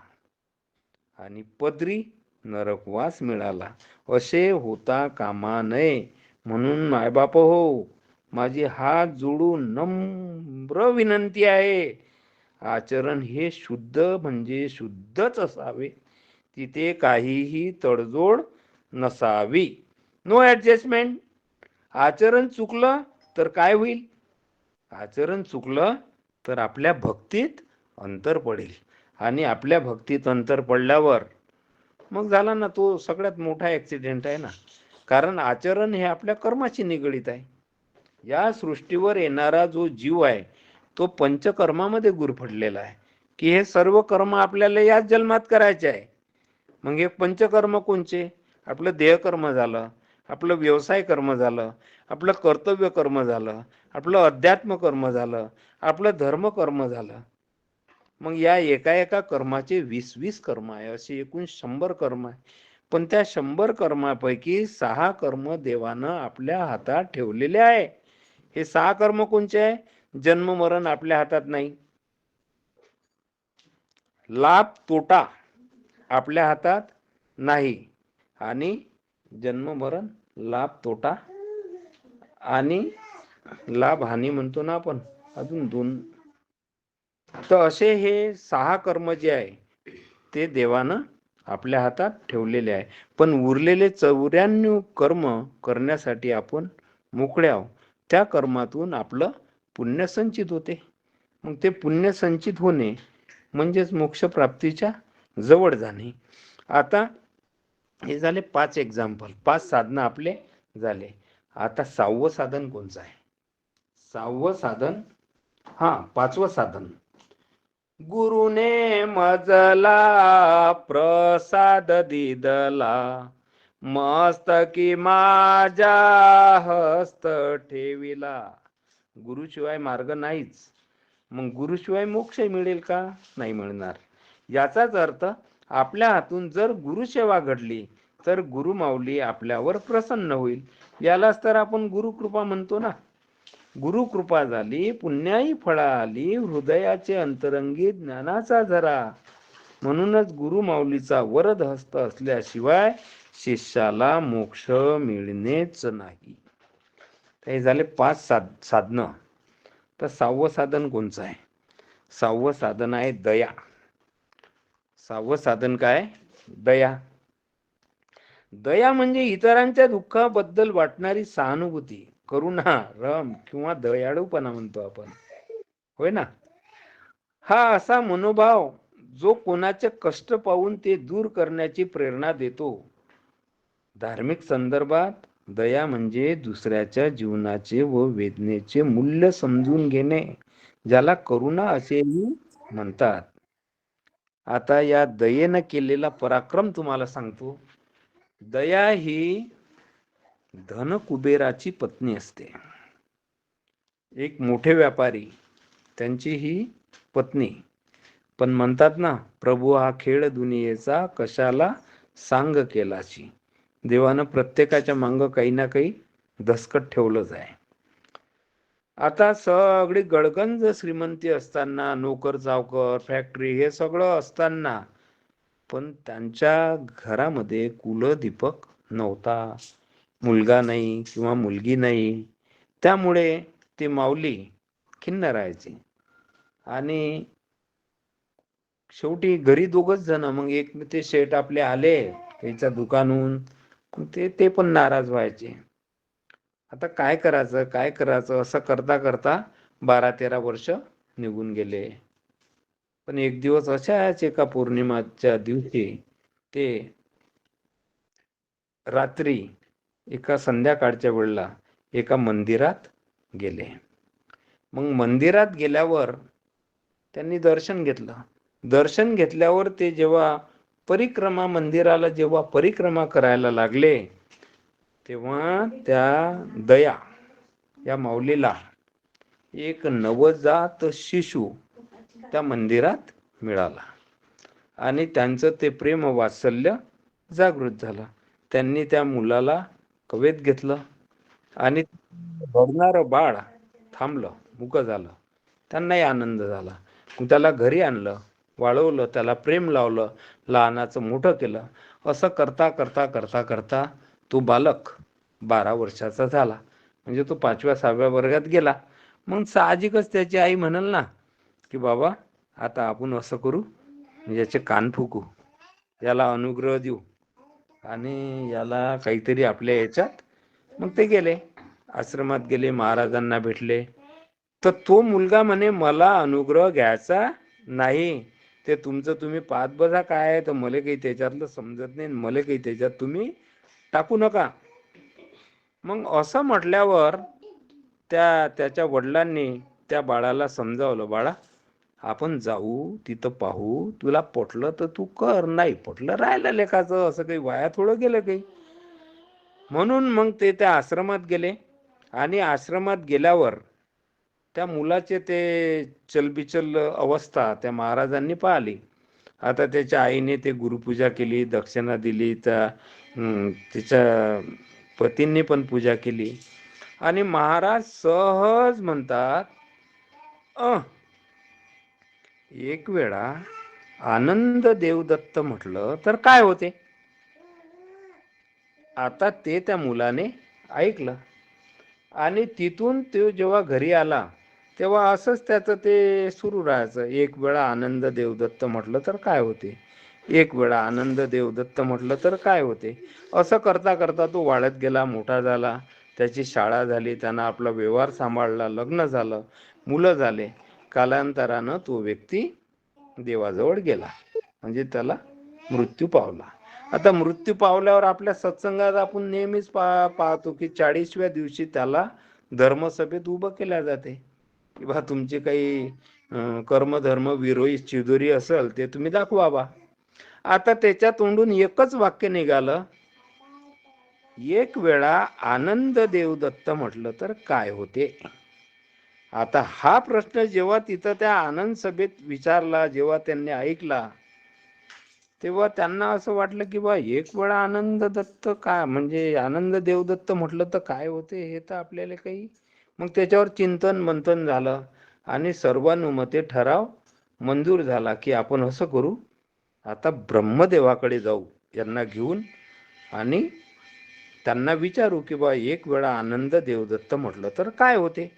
आणि पदरी नरकवास मिळाला असे होता कामा नये. म्हणून मायबाप हो, माझी हात जोडून नम्र विनंती आहे, आचरण हे शुद्ध म्हणजे शुद्धच असावे, तिथे काहीही तडजोड नसावी. No adjustment. आचरण चुकलं तर काय होईल? आचरण चुकलं तर आपल्या भक्तीत अंतर पडेल आणि आपल्या भक्तीत अंतर पडल्यावर मग झाला ना तो सगळ्यात मोठा ऍक्सिडेंट आहे ना. कारण आचरण हे आपल्या कर्माशी निगडित आहे. या सृष्टीवर येणारा जो जीव आहे तो पंचकर्मामध्ये गुरफटलेला आहे की हे सर्व कर्म आपल्याला याच जन्मात करायचे आहे. मग हे पंचकर्म कोणचे? आपलं देहकर्म झालं, आपलं व्यवसाय कर्म झालं, आपलं कर्तव्य कर्म झालं, आपलं अध्यात्म कर्म झालं, आपलं धर्म कर्म झालं. मग या एका एका कर्माचे 20-20 कर्म आहे, असे एकूण 100 कर्म आहे. पण त्या 100 कर्मापैकी 6 कर्म देवानं आपल्या हातात ठेवलेले आहे. हे 6 कर्म कोणचे आहे? जन्म मरण आपल्या हातात नाही, लाभ तोटा आपल्या हातात नाही आणि जन्म मरण लाभ तोटा आणि लाभ हानी म्हणतो ना आपण, अजून 2. तर असे हे 6 कर्म जे आहे ते देवानं आपल्या हातात ठेवलेले आहे. पण उरलेले 94 कर्म करण्यासाठी आपण मोकळे आहोत. त्या कर्मातून आपलं पुण्य संचित होते. मग ते पुण्य संचित होणे म्हणजेच मोक्ष प्राप्तीच्या जवळ जाणे. आता हे झाले 5 एक्झाम्पल, 5 साधनं आपले झाले. आता 6वं साधन कोणचं आहे? 6वं साधन, 5वं साधन, गुरुने मजला प्रसाद दिदला, मस्तकी माझ्या हस्त ठेविला. गुरुशिवाय मार्ग नाहीच. मग गुरुशिवाय मोक्ष मिळेल का? नाही मिळणार. याचाच अर्थ आपल्या हातून जर गुरुसेवा घडली तर गुरु माऊली आपल्यावर प्रसन्न होईल. यालाच तर आपण गुरुकृपा म्हणतो ना. गुरुकृपा झाली, पुण्याई फळा आली, हृदयाचे अंतरंगी ज्ञानाचा झरा. म्हणूनच गुरु माऊलीचा वरद हस्त असल्याशिवाय शिष्याला मोक्ष मिळणेच नाही. हे झाले 5 साधनं. तर 6वं साधन कोणचं आहे? 6वं साधन आहे दया. 6वं साधन काय? दया. दया म्हणजे इतरांच्या दुःखाबद्दल वाटणारी सहानुभूती, करुणा, रम किंवा दयाळूपणा म्हणतो आपण, होय ना. हा असा मनोभाव जो कोणाचे कष्ट पाहून ते दूर करण्याची प्रेरणा देतो. धार्मिक संदर्भात दया म्हणजे दुसऱ्याच्या जीवनाचे व वेदनेचे मूल्य समजून घेणे, ज्याला करुणा असेही म्हणतात. आता या दयेनं केलेला पराक्रम तुम्हाला सांगतो. दया ही धन कुबेराची पत्नी असते. एक मोठे व्यापारी, त्यांची ही पत्नी. पण म्हणतात ना, प्रभू हा खेळ दुनियेचा कशाला सांग केलाची. देवानं प्रत्येकाच्या मांग काही ना काही दसकट ठेवलंच आहे. आता सगळी गडगंज श्रीमंती असताना, नोकर चावकर, फॅक्टरी हे सगळं असताना, पण त्यांच्या घरामध्ये कुलदीपक नव्हता, मुलगा नाही किंवा मुलगी नाही. त्यामुळे ते माऊली खिन्न राहायचे. आणि शेवटी घरी दोघच जण. मग एक ते शेठ आपले आले त्याच्या दुकानहून, ते पण नाराज व्हायचे. आता काय करायचं असं करता करता 12-13 वर्ष निघून गेले. पण एक दिवस अशाच एका पौर्णिमाच्या दिवशी ते रात्री एका संध्याकाळच्या वेळेला एका मंदिरात गेले. मग मंदिरात गेल्यावर त्यांनी दर्शन घेतलं. दर्शन घेतल्यावर ते जेव्हा मंदिराला जेव्हा परिक्रमा करायला लागले, तेव्हा त्या दया या माऊलीला एक नवजात शिशु त्या मंदिरात मिळाला आणि त्यांचं ते प्रेम वात्सल्य जागृत झालं. त्यांनी त्या मुलाला कवेत घेतलं आणि रडणारं बाळ थांबलं, मुकं झालं. त्यांनाही आनंद झाला. त्याला घरी आणलं, वाळवलं, त्याला प्रेम लावलं, लहानाचं मोठं केलं. असं करता करता करता करता तो बालक 12 वर्षाचा झाला. म्हणजे तो 5व्या-6व्या वर्गात गेला. मग साहजिकच त्याची आई म्हणाल ना की बाबा आता आपण असं करू, याचे कान फुकू, याला अनुग्रह देऊ आणि याला काहीतरी आपल्या याच्यात. मग ते गेले, आश्रमात गेले, महाराजांना भेटले. तर तो मुलगा म्हणे मला अनुग्रह घ्यायचा नाही, ते तुमचं तुम्ही पाहत बघा काय आहे, तर मला काही त्याच्यातलं समजत नाही, मला काही त्याच्यात तुम्ही टाकू नका. मग असं म्हटल्यावर त्याच्या वडिलांनी त्या बाळाला समजावलं, बाळा आपण जाऊ, तिथं पाहू, तुला पटलं तर तू कर, नाही पटलं राहिलं लेखाचं, असं काही वाया थोडं गेलं काही. म्हणून मग ते त्या आश्रमात गेले आणि आश्रमात गेल्यावर त्या मुलाचे ते चलबिचल अवस्था त्या महाराजांनी पाहिली. आता त्याच्या आईने ते गुरुपूजा केली, दक्षिणा दिली, तिच्या पतींनी पण पूजा केली आणि महाराज सहज म्हणतात, एक वेळा आनंद देवदत्त म्हटलं तर काय होते. आता ते त्या मुलाने ऐकलं आणि तिथून तो जेव्हा घरी आला तेव्हा असंच त्याचं ते सुरू राहायचं. एक वेळा आनंद देवदत्त म्हटलं तर काय होते, एक वेळा आनंद देवदत्त म्हटलं तर काय होते. असं करता करता तो वाढत गेला, मोठा झाला, त्याची शाळा झाली, त्यानं आपला व्यवहार सांभाळला, लग्न झालं, मुलं झाले. कालांतरानं तो व्यक्ती देवाजवळ गेला, म्हणजे त्याला मृत्यू पावला. आता मृत्यू पावल्यावर आपल्या सत्संगात आपण नेहमीच पाहतो की 40व्या दिवशी त्याला धर्मसभेत उभं केल्या जाते की बा तुमचे काही कर्मधर्म विरोही चिदोरी असेल ते तुम्ही दाखवा बा. आता त्याच्या तोंडून एकच वाक्य निघालं, एक वेळा आनंद देवदत्त म्हटलं तर काय होते. आता हा प्रश्न जेव्हा तिथं त्या आनंद सभेत विचारला, जेव्हा त्यांनी ऐकला, तेव्हा त्यांना असं वाटलं की बा एक वेळा आनंद दत्त काय, म्हणजे आनंद देवदत्त म्हटलं तर काय होते हे तर आपल्याला काही. मग त्याच्यावर चिंतन मंथन झालं आणि सर्वानुमते ठराव मंजूर झाला की आपण असं करू, आता ब्रह्मदेवाकडे जाऊ यांना घेऊन आणि त्यांना विचारू की बा एक वेळा आनंद देवदत्त म्हटलं तर काय होते.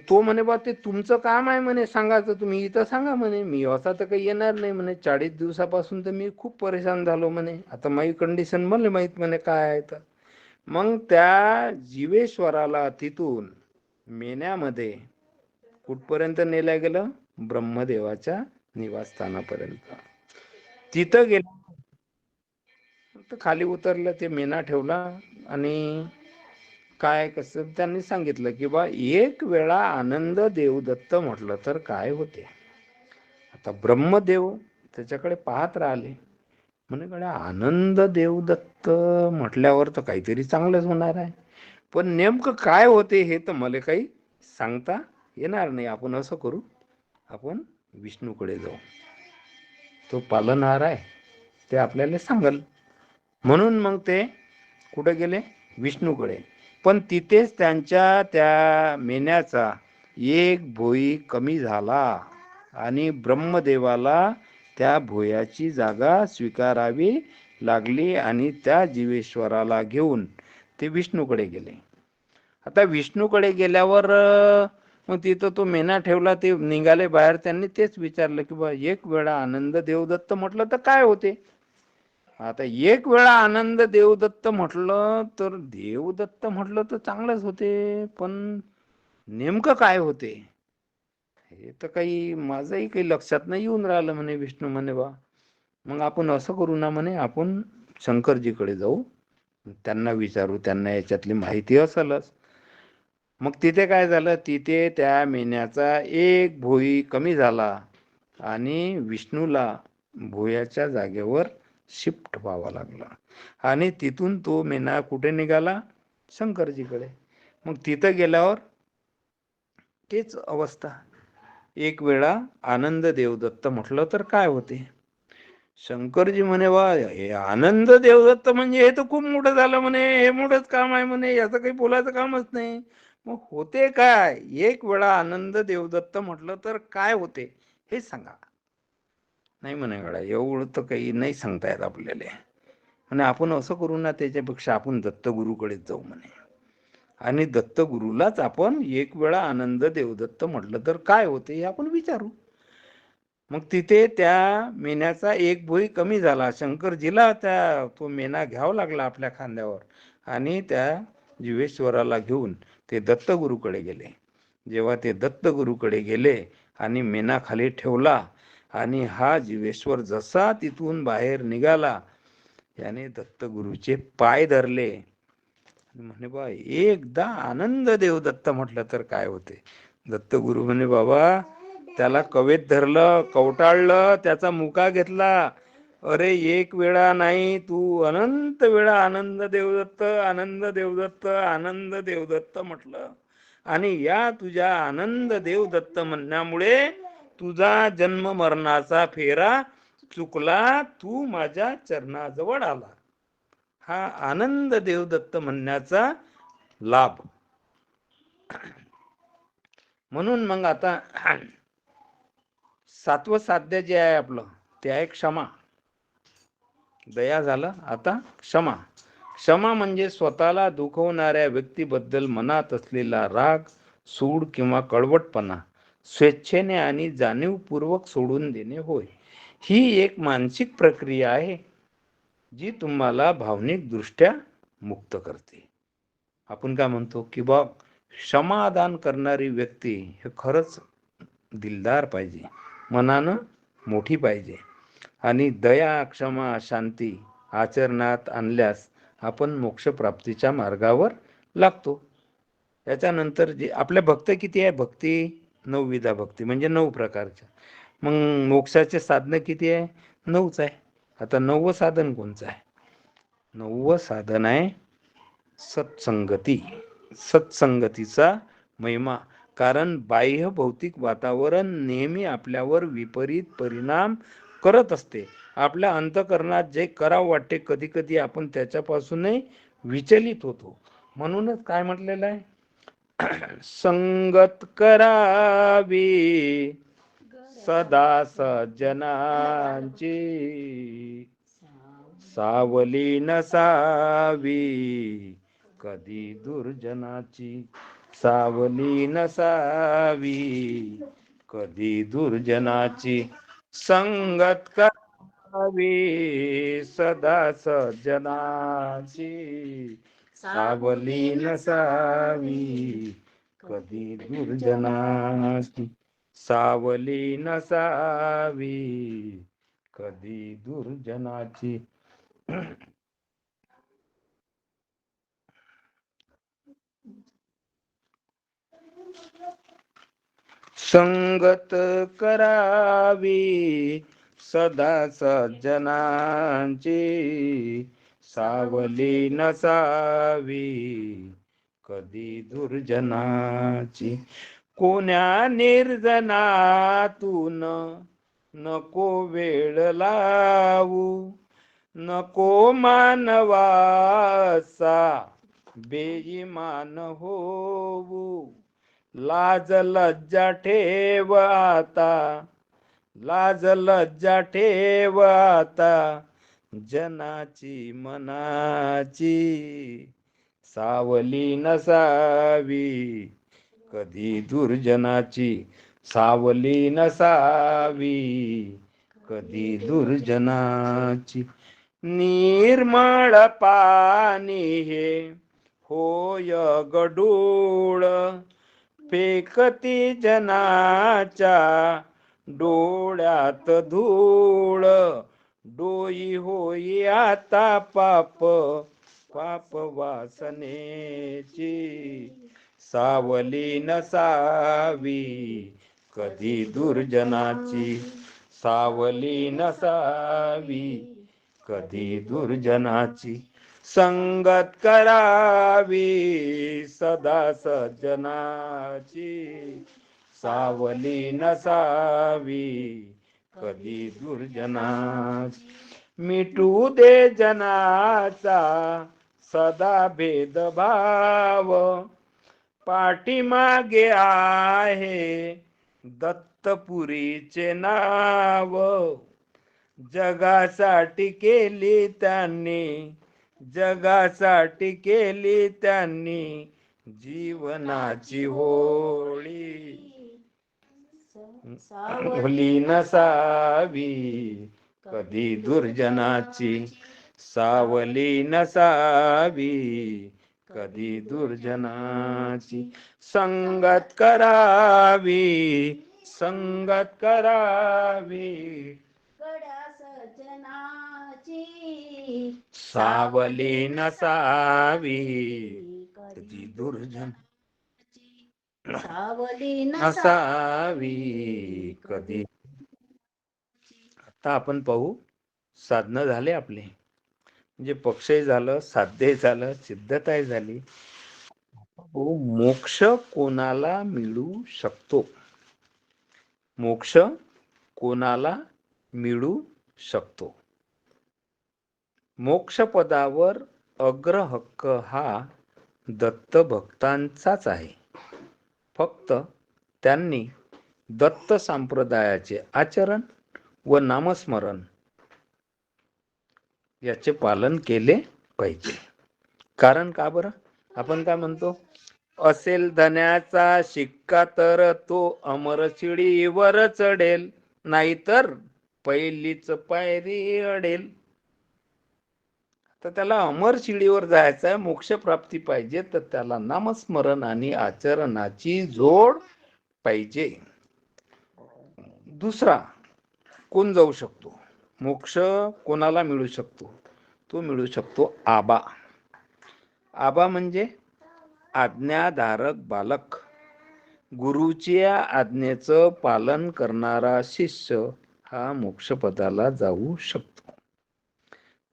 तो म्हणे बा ते तुमचं काम आहे म्हणे सांगायचं, तुम्ही इथं सांगा म्हणे, मी असा तर काही येणार नाही म्हणे. 40 दिवसापासून तर मी खूप परेशान झालो म्हणे, आता माझी कंडिशन मला माहित म्हणे काय आहे. तर मग त्या जीवेश्वराला तिथून मेण्यामध्ये कुठपर्यंत नेल्या गेलं, ब्रह्मदेवाच्या निवासस्थानापर्यंत. तिथं गेलं तर खाली उतरलं, ते मेणा ठेवला आणि काय कसं त्यांनी सांगितलं की बा एक वेळा आनंद देवदत्त म्हटलं तर काय होते. आता ब्रह्मदेव त्याच्याकडे पाहत राहिले, म्हणे गड्या आनंद देवदत्त म्हटल्यावर तर काहीतरी चांगलंच होणार आहे, पण नेमकं काय होते हे तर मला काही सांगता येणार नाही. आपण असं करू, आपण विष्णूकडे जाऊ, तो पालनहार आहे, ते आपल्याला सांगल. म्हणून मग ते कुठे गेले, विष्णूकडे. पण तिथेच त्यांच्या त्या मेण्याचा एक भोई कमी झाला आणि ब्रह्मदेवाला त्या भोयाची जागा स्वीकारावी लागली आणि त्या जीवेश्वराला घेऊन ते विष्णूकडे गेले. आता विष्णूकडे गेल्यावर मग तिथं तो मेणा ठेवला, ते निघाले बाहेर. त्यांनी तेच विचारलं की बा एक वेळा आनंद देवदत्त म्हटलं तर काय होते. आता एक वेळा आनंद देवदत्त म्हटलं तर देवदत्त म्हटलं तर चांगलंच होते, पण नेमकं काय होते हे तर काही माझंही काही लक्षात नाही येऊन राहिलं. म्हणे विष्णू म्हणे बा मग आपण असं करू ना, म्हणे आपण शंकरजीकडे जाऊ, त्यांना विचारू, त्यांना याच्यातली माहिती असेलच. मग तिथे काय झालं, तिथे त्या मेण्याचा एक भोई कमी झाला आणि विष्णूला भोयाच्या जागेवर शिफ्ट व्हावा लागला आणि तिथून तो मेणा कुठे निघाला, शंकरजीकडे. मग तिथं गेल्यावर तेच अवस्था, एक वेळा आनंद देवदत्त म्हटलं तर काय होते. शंकरजी म्हणे वा हे आनंद देवदत्त म्हणजे हे तर खूप मोठं झालं म्हणे, हे मोठंच काम आहे म्हणे, याचं काही बोलायचं कामच नाही. मग होते काय, एक वेळा आनंद देवदत्त म्हटलं तर काय होते हे सांगा. नाही म्हणे गड्या एवढं तर काही नाही सांगता येत आपल्याला. आणि आपण असं करू ना, त्याच्यापेक्षा आपण दत्तगुरूकडेच जाऊ म्हणे आणि दत्तगुरूलाच आपण एक वेळा आनंद देवदत्त म्हटलं तर काय होते हे आपण विचारू. मग तिथे त्या मेण्याचा एक भोई कमी झाला. शंकरजीला त्या तो मेणा घ्यावा लागला आपल्या खांद्यावर आणि त्या जीवेश्वराला घेऊन ते दत्तगुरूकडे गेले. जेव्हा ते दत्तगुरूकडे गेले आणि मेणा खाली ठेवला आणि हा जीवेश्वर जसा तिथून बाहेर निघाला, याने दत्तगुरूचे पाय धरले. म्हणे बा एकदा आनंद देवदत्त म्हटलं तर काय होते. दत्तगुरू म्हणे बाबा त्याला कवेत धरलं, कवटाळलं, त्याचा मुका घेतला. अरे एक वेळा नाही, तू अनंत वेळा आनंद देवदत्त आनंद देवदत्त आनंद देवदत्त म्हटलं आणि या तुझ्या आनंद देवदत्त म्हणण्यामुळे तुझा जन्म मरणाचा फेरा चुकला, तू माझ्या चरणाजवळ आला. हा आनंद देवदत्त म्हणण्याचा लाभ. म्हणून मग आता सातवं साध्य जे आहे आपलं ते आहे क्षमा. दया झालं, आता क्षमा. क्षमा म्हणजे स्वतःला दुखवणाऱ्या व्यक्तीबद्दल मनात असलेला राग, सूड किंवा कळवटपणा स्वेच्छेने आणि जाणीवपूर्वक सोडून देणे होय. ही एक मानसिक प्रक्रिया आहे जी तुम्हाला भावनिक दृष्ट्या मुक्त करते. आपण काय म्हणतो की बा क्षमादान करणारी व्यक्ती हे खरंच दिलदार पाहिजे, मनानं मोठी पाहिजे आणि दया, क्षमा, शांती आचरणात आणल्यास आपण मोक्षप्राप्तीच्या मार्गावर लागतो. याच्यानंतर जे आपल्या भक्त किती आहे, भक्ती 9 विधा भक्ती म्हणजे 9 प्रकारच्या. मग मोक्षाचे साधन किती आहे, 9च आहे. आता 9वं साधन कोणचं आहे, 9वं साधन आहे सत्संगती. सत्संगतीचा महिमा. कारण बाह्य भौतिक वातावरण नेहमी आपल्यावर विपरीत परिणाम करत असते. आपल्या अंतःकरणात जे करावं वाटते कधी कधी आपण त्याच्यापासूनही विचलित होतो. म्हणूनच काय म्हटलेलं आहे, संगत करावी सदा सज्जनांची, सावली नसावी कधी दुर्जनाची. सावली नसावी कधी दुर्जनाची, संगत करावी सदा सज्जनाची, सावली नसावी कधी दुर्जनाची. सावली नसावी कधी दुर्जनाची. संगत करावी सदा सज्जनांची, सावली नसावी कधी दुर्जनाची. कोण्या निर्जनातून नको वेळ लावू, नको मानवासा बेईमान होऊ. लाज लज्जा ठेव आता, लाज लज्जा ठेव आता जनाची मनाची, सावली नसावी कधी दुर्जनाची, सावली नसावी कधी दुर्जनाची. निर्मळ पाणी हे होय गडूळ, फेकती जनाच्या डोळ्यात धूळ. डोई होई आता पाप, पाप वासनेची, सावली नसावी कधी दुर्जनाची, सावली नसावी कधी दुर्जनाची. संगत करावी सदा सज्जनाची, सावली नसावी कधी दुर्जनाची. मिटू दे जनाचा सदा भेदभाव, पाठीमागे आहे दत्तपुरीचे नाव. जगासाठी केली त्यांनी, जगासाठी केली त्यांनी जीवनाची होळी, सावली नसावी कधी दुर्जनाची, सावली नसावी कधी दुर्जनाची. संगत करावी, संगत करावी गड्या सज्जनाची, सावली नसावी कधी दुर्जन सावली नसावी कधी. आता आपण पाहू, साधनं झाले आपले, म्हणजे पक्षही झालं, साध्यही झालं, सिद्धताही झाली. मोक्ष कोणाला मिळू शकतो, मोक्ष कोणाला मिळू शकतो. मोक्षपदावर अग्र हक्क हा दत्त भक्तांचाच आहे. फक्त त्यांनी दत्त संप्रदायाचे आचरण व नामस्मरण याचे पालन केले पाहिजे. कारण का बरं? आपण काय म्हणतो, असेल धन्याचा शिक्का तर तो अमर शिडीवर चढेल, नाहीतर पहिलीच पायरी अडेल. तर त्याला अमर शिडीवर जायचं आहे, मोक्ष प्राप्ती पाहिजे, तर त्याला नामस्मरण आणि आचरणाची जोड पाहिजे. दुसरा कोण जाऊ शकतो, मोक्ष कोणाला मिळू शकतो? तो मिळू शकतो आबा. आबा म्हणजे आज्ञाधारक बालक, गुरुच्या आज्ञेचं पालन करणारा शिष्य हा मोक्षपदाला जाऊ शकतो.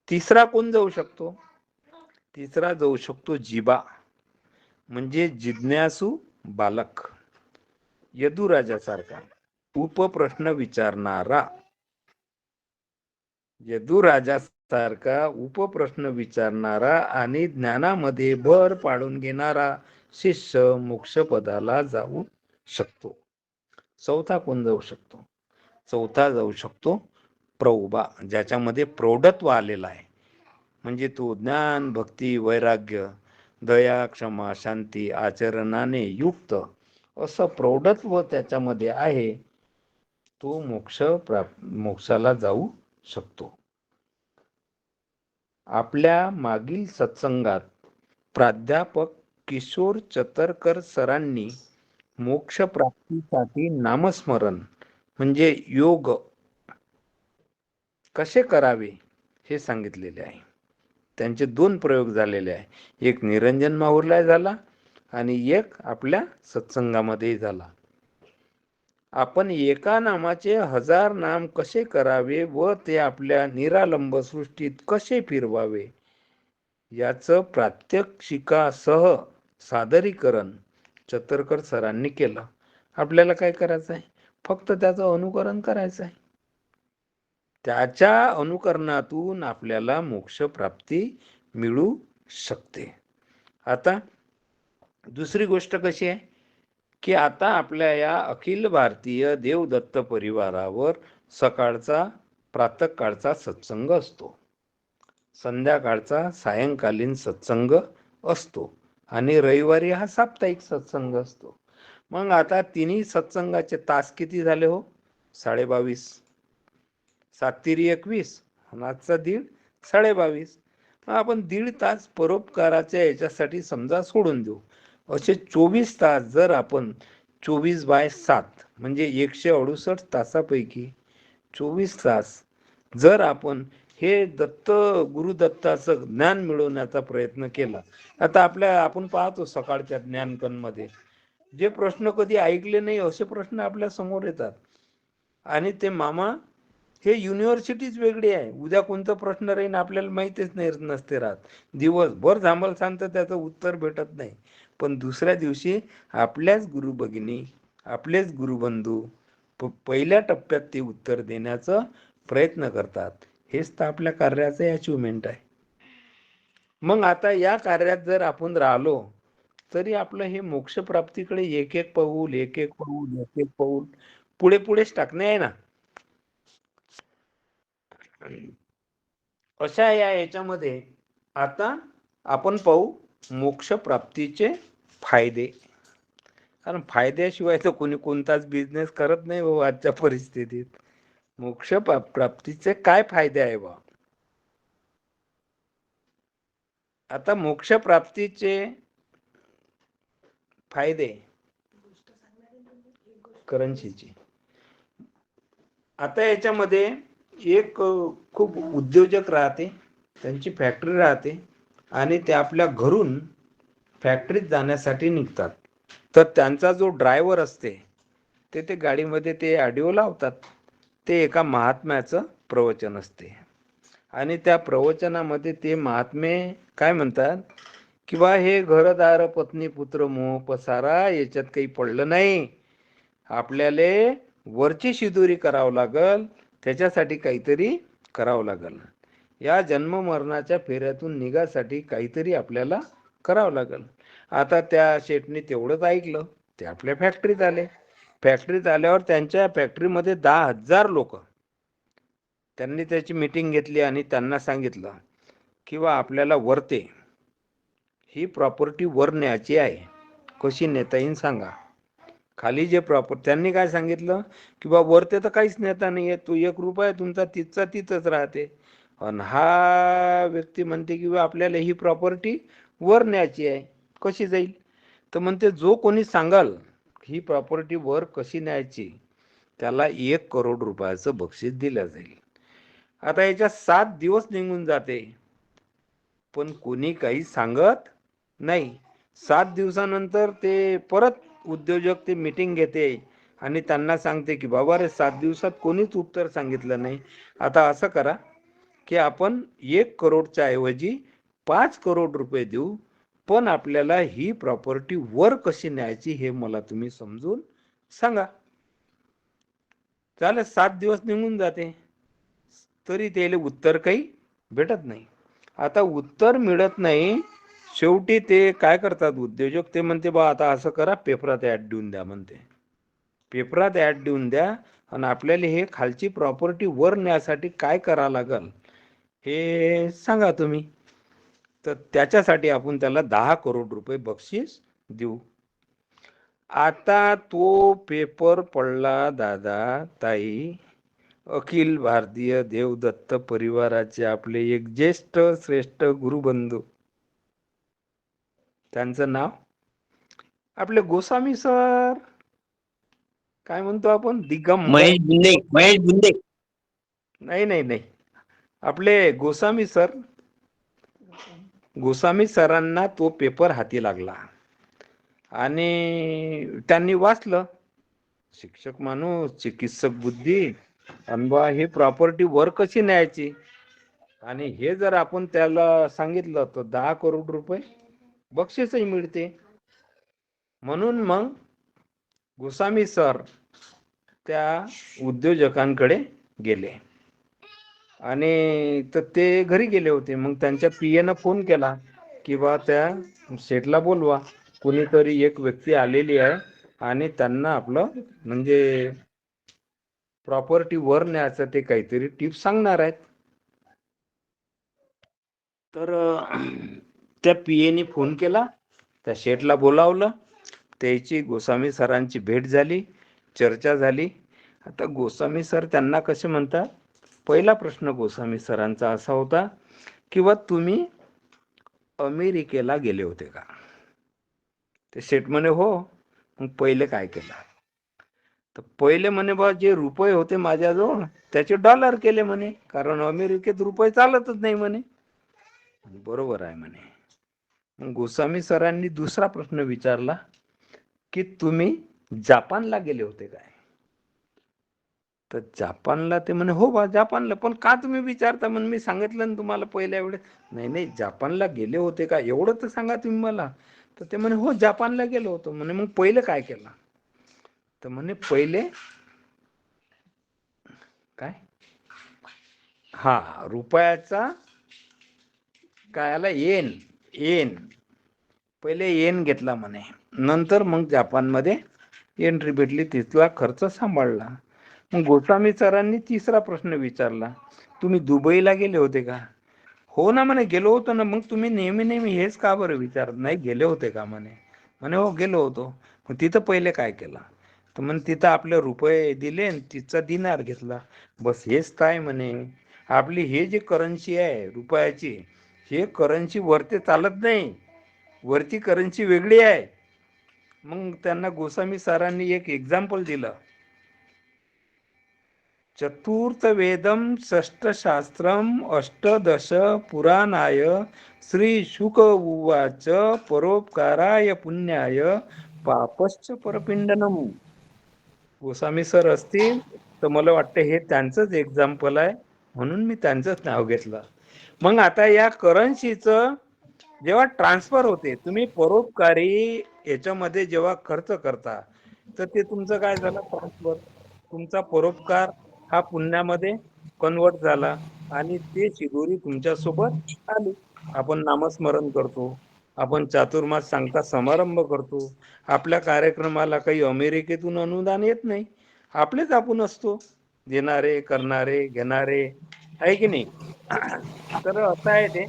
तिसरा कोण जाऊ शकतो? तिसरा जाऊ शकतो जिबा, म्हणजे जिज्ञासू बालक, यदुराजासारखा उपप्रश्न विचारणारा, यदुराजासारखा उपप्रश्न विचारणारा आणि ज्ञानामध्ये भर पाडून घेणारा शिष्य मोक्षपदाला जाऊ शकतो. चौथा कोण जाऊ शकतो? चौथा जाऊ शकतो प्रौबा, ज्याच्यामध्ये प्रौढत्व आलेला आहे, म्हणजे तो ज्ञान, भक्ती, वैराग्य, दया, क्षमा, शांती आचरणाने युक्त असं प्रौढत्व त्याच्यामध्ये आहे, तो मोक्षाला जाऊ शकतो. आपल्या मागील सत्संगात प्राध्यापक किशोर चतरकर सरांनी मोक्ष प्राप्तीसाठी नामस्मरण म्हणजे योग कसे करावे हे सांगितलेले आहे. त्यांचे 2 प्रयोग झालेले आहे. एक निरंजन माहुरला झाला आणि एक आपल्या सत्संगामध्ये झाला. आपण एका नामाचे 1000 नाम कसे करावे व ते आपल्या निरालंब सृष्टीत कसे फिरवावे याचं प्रात्यक्षिकासह सादरीकरण चतरकर सरांनी केलं. आपल्याला काय करायचं आहे? फक्त त्याचं अनुकरण करायचं आहे. त्याच्या अनुकरणातून आपल्याला मोक्ष प्राप्ती मिळू शकते. आता दुसरी गोष्ट कशी आहे की आता आपल्या या अखिल भारतीय देवदत्त परिवारावर सकाळचा प्रातःकाळचा सत्संग असतो, संध्याकाळचा सायंकालीन सत्संग असतो आणि रविवारी हा साप्ताहिक सत्संग असतो. मग आता तिन्ही सत्संगाचे तास किती झाले हो? 22.5. 7×3 = 21 आणि आजचा 1.5 22. आपण 1.5 तास परोपकाराच्या याच्यासाठी समजा सोडून देऊ. असे 24 तास जर आपण 24/7 म्हणजे 168 तासापैकी 24 तास जर आपण हे गुरुदत्ताचं ज्ञान मिळवण्याचा प्रयत्न केला. आता आपण पाहतो सकाळच्या ज्ञानकनमध्ये जे प्रश्न कधी ऐकले नाही असे प्रश्न आपल्या समोर येतात. आणि ते मामा हे युनिव्हर्सिटीच वेगळी आहे. उद्या कोणता प्रश्न राहील आपल्याला माहितीच नसते राहत. दिवसभर थांबल सांगतं त्याचं उत्तर भेटत नाही. पण दुसऱ्या दिवशी आपल्याच गुरु भगिनी, आपलेच गुरुबंधू पहिल्या टप्प्यात ते उत्तर देण्याचा प्रयत्न करतात. हेच तर आपल्या कार्याचं अचिव्हमेंट आहे. मग आता या कार्यात जर आपण राहिलो तरी आपलं हे मोक्षप्राप्तीकडे एक एक पाऊल पुढेच टाकणे आहे ना. अशा याच्यामध्ये आता आपण पाहू मोक्षप्राप्तीचे फायदे. कारण फायद्याशिवाय तर कोणी कोणताच बिझनेस करत नाही हो आजच्या परिस्थितीत. मोक्ष प्राप्तीचे काय फायदे आहे बा? आता मोक्ष प्राप्तीचे फायदे करन्सीचे. आता याच्यामध्ये एक खूप उद्योजक राहते, त्यांची फॅक्टरी राहते आणि ते आपल्या घरून फॅक्टरीत जाण्यासाठी निघतात. तर त्यांचा जो ड्रायव्हर असते ते गाडीमध्ये ते ऑडिओ लावतात. ते एका महात्म्याचं प्रवचन असते आणि त्या प्रवचनामध्ये ते महात्मे काय म्हणतात की बा हे घरदार पत्नी पुत्र मोह पसारा याच्यात काही पडलं नाही. आपल्याला वरची शिदोरी करावं लागल, त्याच्यासाठी काहीतरी करावं लागल. या जन्म मरणाच्या फेऱ्यातून निघासाठी काहीतरी आपल्याला करावं लागल. आता त्या शेठने तेवढंच ऐकलं. ते आपल्या फॅक्टरीत आले. फॅक्टरीत आल्यावर त्यांच्या फॅक्टरीमध्ये 10,000 लोक. त्यांनी त्याची मीटिंग घेतली आणि त्यांना सांगितलं की बा आपल्याला वरते ही प्रॉपर्टी वर न्यायची आहे. कशी नेता येईल सांगा. खाली जे त्यांनी काय सांगितलं की बा वरते तर काहीच नेता नाही आहे. तो 1 रुपया तुमचा तिथंच राहते. आणि हा व्यक्ती म्हणते की बा आपल्याला ही प्रॉपर्टी वर न्यायची आहे. कशी जाईल? तर म्हणते जो कोणी सांगाल ही प्रॉपर्टी वर कशी न्यायची त्याला 1 करोड रुपयाचं बक्षीस दिलं जाईल. आता याच्या 7 दिवस निघून जाते पण कोणी काही सांगत नाही. 7 दिवसानंतर ते परत उद्योजक ते मीटिंग घेते आणि त्यांना सांगते की बाबा रे 7 दिवसात कोणीच उत्तर सांगितलं नाही. आता असं करा की आपण 1 करोडच्या ऐवजी 5 करोड रुपये देऊ, पण आपल्याला ही प्रॉपर्टी वर कशी न्यायची हे मला तुम्ही समजून सांगा. चालेल. 7 दिवस निघून जाते तरी त्याला उत्तर काही भेटत नाही. आता उत्तर मिळत नाही. शेवटी ते काय करतात उद्योजक, ते म्हणते बा आता असं करा पेपरात ऍड देऊन द्या. म्हणते पेपरात ऍड देऊन द्या आणि आपल्याला हे खालची प्रॉपर्टी वर न्यायसाठी काय करावं लागल हे सांगा तुम्ही. तर त्याच्यासाठी आपण त्याला 10 करोड रुपये बक्षीस देऊ. आता तो पेपर पडला दादा ताई अखिल भारतीय देवदत्त परिवाराचे आपले एक ज्येष्ठ श्रेष्ठ गुरुबंधू, त्यांचं नाव आपले गोस्वामी सर. काय म्हणतो आपण महेश बुंदे. नाही आपले गोस्वामी सर. गोस्वामी सरांना तो पेपर हाती लागला आणि त्यांनी वाचलं, शिक्षक माणूस, चिकित्सक बुद्धी, अनबा ही प्रॉपर्टी वर कशी न्यायची, आणि हे जर आपण त्याला सांगितलं तर 10 करोड रुपये बक्षीसही मिळते. म्हणून मग गोसावी सर त्या उद्योजकांकडे गेले आणि तर ते घरी गेले होते. मग त्यांच्या पीएनं फोन केला की बा त्या शेठला बोलवा, कोणीतरी एक व्यक्ती आलेली आहे आणि त्यांना आपलं म्हणजे प्रॉपर्टी वर न्यायचं ते काहीतरी टिप्स सांगणार आहेत. तर त्या पीएने फोन केला, त्या शेठला बोलावलं, त्याची गोसावी सरांची भेट झाली, चर्चा झाली. आता गोसावी सर त्यांना कसे म्हणतात, पहिला प्रश्न गोसावी सरांचा असा होता की बा तुम्ही अमेरिकेला गेले होते का? ते शेठ म्हणे हो. मग पहिले काय केलं? तर पहिले म्हणे बा जे रुपये होते माझ्याजवळ त्याचे डॉलर केले म्हणे, कारण अमेरिकेत रुपये चालतच नाही म्हणे. बरोबर आहे म्हणे. मग गोसावी सरांनी दुसरा प्रश्न विचारला की तुम्ही जपानला गेले होते काय? तर जपानला ते म्हणे हो बा जपानला. पण का तुम्ही विचारता? म्हणून मी सांगितलं ना तुम्हाला पहिल्या वेळेस. नाही नाही, जपानला गेले होते का एवढं तर सांगा तुम्ही मला. तर ते म्हणे हो जपानला गेलो होतो. म्हणे मग पहिले काय केलं? तर म्हणे पहिले काय, हा रुपयाचा काय आला, येन पहिले येन घेतला म्हणे, नंतर मग जपानमध्ये एंट्री भेटली, तिथला खर्च सांभाळला. मग गोसावी सरांनी तिसरा प्रश्न विचारला, तुम्ही दुबईला गेले होते का? हो ना म्हणे गेलो होतो ना. मग तुम्ही नेहमी नेहमी हेच का बरं विचारत नाही, गेले होते का म्हणे? म्हणे हो गेलो होतो. मग तिथं पहिले काय केलं? तर म्हणे तिथं आपले रुपये दिले, तिचा दिनार घेतला. बस हेच काय म्हणे. आपली हे जी करन्सी आहे रुपयाची, हे करन्सी वरती चालत नाही, वरती करन्सी वेगळी आहे. मग त्यांना गोसावी सरांनी एक एक्झाम्पल दिलं, चतुर्थ वेदम षष्ठ शास्त्रम अष्टदश पुराणाय श्री शुक उवाच परोपकाराय पुण्याय पापश्च परपिंडनम. गोसावी सर असतील तर मला वाटतं हे त्यांचंच एक्झाम्पल आहे, म्हणून मी त्यांचंच नाव घेतलं. मग आता या करन्सीचं जेव्हा ट्रान्सफर होते, तुम्ही परोपकारी याच्यामध्ये जेव्हा खर्च करता, तर ते तुमचं काय झालं, ट्रान्सफर. तुमचा परोपकार हा पुण्यामध्ये कन्वर्ट झाला आणि ते शिदोरी तुमच्या सोबत आली. आपण नामस्मरण करतो, आपण चातुर्मास सांगता समारंभ करतो, आपल्या कार्यक्रमाला काही अमेरिकेतून अनुदान येत नाही, आपलेच आपण असतो देणारे, करणारे, घेणारे, आहे की नाही? तर असं आहे ते.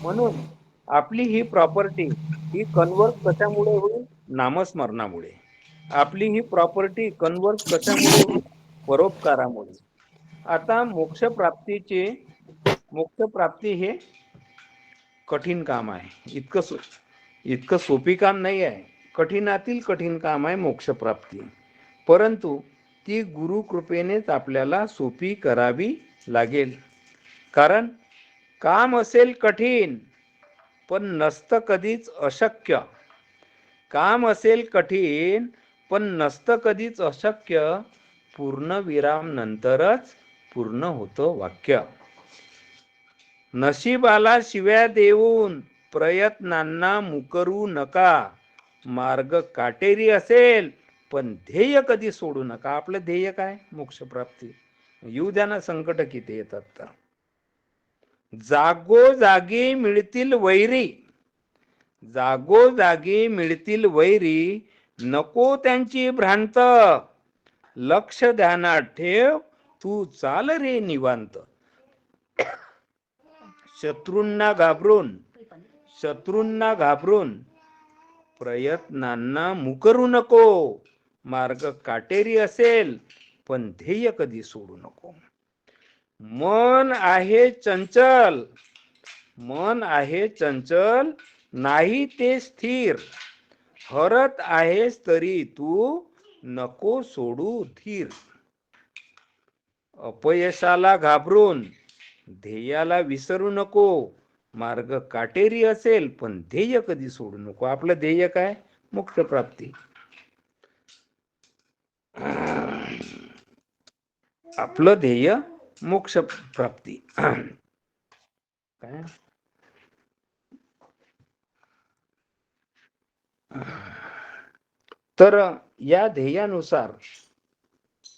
म्हणून आपली ही प्रॉपर्टी ही कन्वर्ट कशामुळे होईल? नामस्मरणामुळे. आपली ही प्रॉपर्टी कन्वर्ट कशामुळे होईल? परोपकारामुळे. आता मोक्षप्राप्ती हे कठीण काम आहे. इतकं सोपी काम नाही आहे, कठीणातील कठीण काम आहे मोक्षप्राप्ती. परंतु ती गुरु कृपेनेच आपल्याला सोपी करावी लागेल. कारण काम असेल कठीण पण नसतं कधीच अशक्य. काम असेल कठीण पण नसतं कधीच अशक्य. पूर्णविराम नंतरच पूर्ण होतं वाक्य. नशिबाला शिव्या देऊन प्रयत्नांना मुकरू नका. मार्ग काटेरी असेल पण ध्येय कधी सोडू नका. आपलं ध्येय काय? मोक्षप्राप्ती. येऊ द्या ना संकट किती येतात तर. जागोजागी मिळतील वैरी, जागोजागी मिळतील वैरी, नको त्यांची भ्रांत. लक्ष ध्यानात ठेव, तू चाल रे निवांत. शत्रूंना घाबरून प्रयत्नांना मुकरू नको. मार्ग काटेरी असेल पण ध्येय कधी सोडू नको. मन आहे चंचल नाही ते स्थिर. हरत आहेस तरी तू नको सोडू धीर. अपयशाला घाबरून ध्येयाला विसरू नको. मार्ग काटेरी असेल पण ध्येय कधी सोडू नको. आपलं ध्येय काय? मोक्ष प्राप्ती. आपलं ध्येय मोक्ष प्राप्ती. काय तर या ध्येयानुसार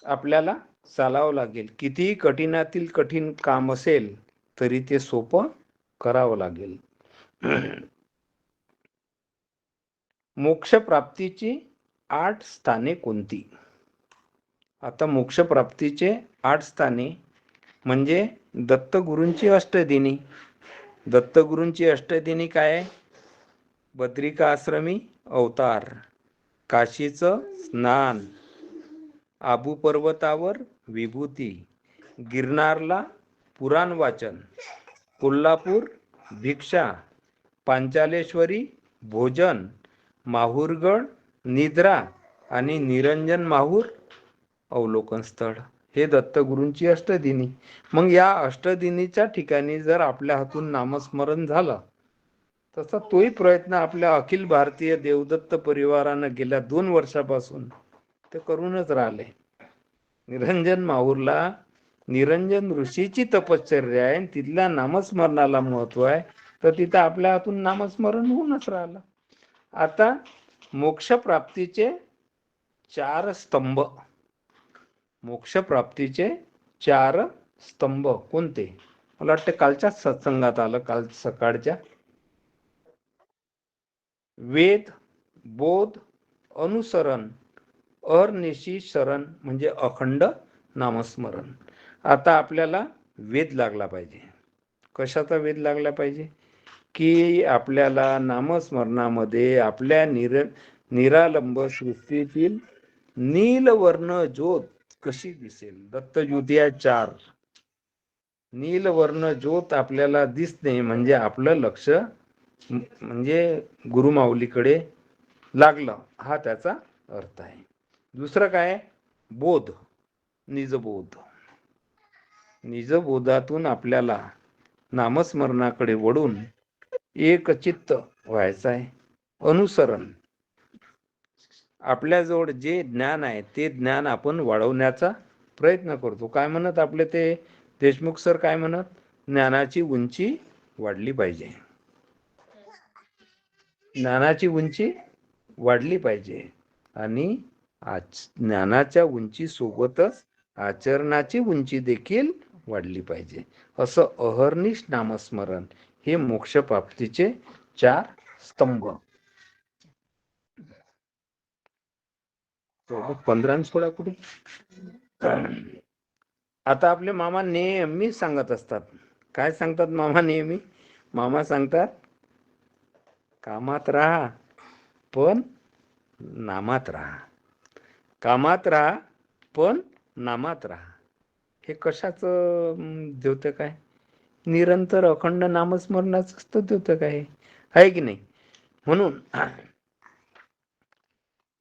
आपल्याला चालावं लागेल. कितीही कठीणातील कठीण काम असेल तरी ते सोपं करावं लागेल. मोक्ष प्राप्तीची 8 स्थाने कोणती? आता मोक्ष प्राप्तीचे 8 स्थाने म्हणजे दत्तगुरूंची अष्टदिनी. दत्तगुरूंची अष्टदिनी काय? बद्रिका आश्रमी अवतार, काशीचं स्नान, आबू पर्वतावर विभूती, गिरनारला पुराण वाचन, कोल्हापूर भिक्षा, पांचालेश्वरी भोजन, माहूरगड निद्रा आणि निरंजन माहूर अवलोकन स्थळ. हे दत्तगुरूंची अष्टदिनी. मग या अष्टदिनीच्या ठिकाणी जर आपल्या हातून नामस्मरण झालं, तसा तोही प्रयत्न आपल्या अखिल भारतीय देवदत्त परिवारानं गेल्या 2 वर्षापासून ते करूनच राहिले. निरंजन माहूरला निरंजन ऋषीची तपश्चर्या आहे, तिथल्या नामस्मरणाला महत्व आहे, तर तिथं आपल्या हातून नामस्मरण होऊनच राहिलं. आता मोक्ष प्राप्तीचे 4 स्तंभ. मोक्ष प्राप्तीचे 4 स्तंभ कोणते? मला वाटतं कालच्याच सत्संगात आलं, काल सकाळच्या. वेद, बोध, अनुसरण, अहर्निशी शरण म्हणजे अखंड नामस्मरण. आता आपल्याला वेद लागला पाहिजे. कशाचा वेद लागला पाहिजे? की आपल्याला नामस्मरणामध्ये आपल्या निरालंब सृष्टीतील नीलवर्ण ज्योत कशी दिसेल. दत्तज्योती 4. नीलवर्ण ज्योत आपल्याला दिसणे म्हणजे आपलं लक्ष म्हणजे गुरुमाऊलीकडे लागलं, हा त्याचा अर्थ आहे. दुसरं काय? बोध, निजबोध. निजबोधातून आपल्याला नामस्मरणाकडे वळून एकचित्त व्हायचं आहे. अनुसरण, आपल्याजवळ जे ज्ञान आहे ते ज्ञान आपण वाढवण्याचा प्रयत्न करतो. काय म्हणत आपले ते देशमुख सर, काय म्हणत? ज्ञानाची उंची वाढली पाहिजे. ज्ञानाची उंची वाढली पाहिजे आणि ज्ञानाच्या उंची सोबतच आचरणाची उंची देखील वाढली पाहिजे. असं अहर्निश नामस्मरण हे मोक्ष प्राप्तीचे 4 स्तंभ. 15 सोळा कुठे? आता आपले मामा नेहमी सांगत असतात. काय सांगतात मामा नेहमी? मामा सांगतात, कामात राहा पण नामात राहा. कामात राहा पण नामात राहा. हे कशाचं द्योतक आहे? निरंतर अखंड नामस्मरणाचंच तर द्योतक आहे की नाही? म्हणून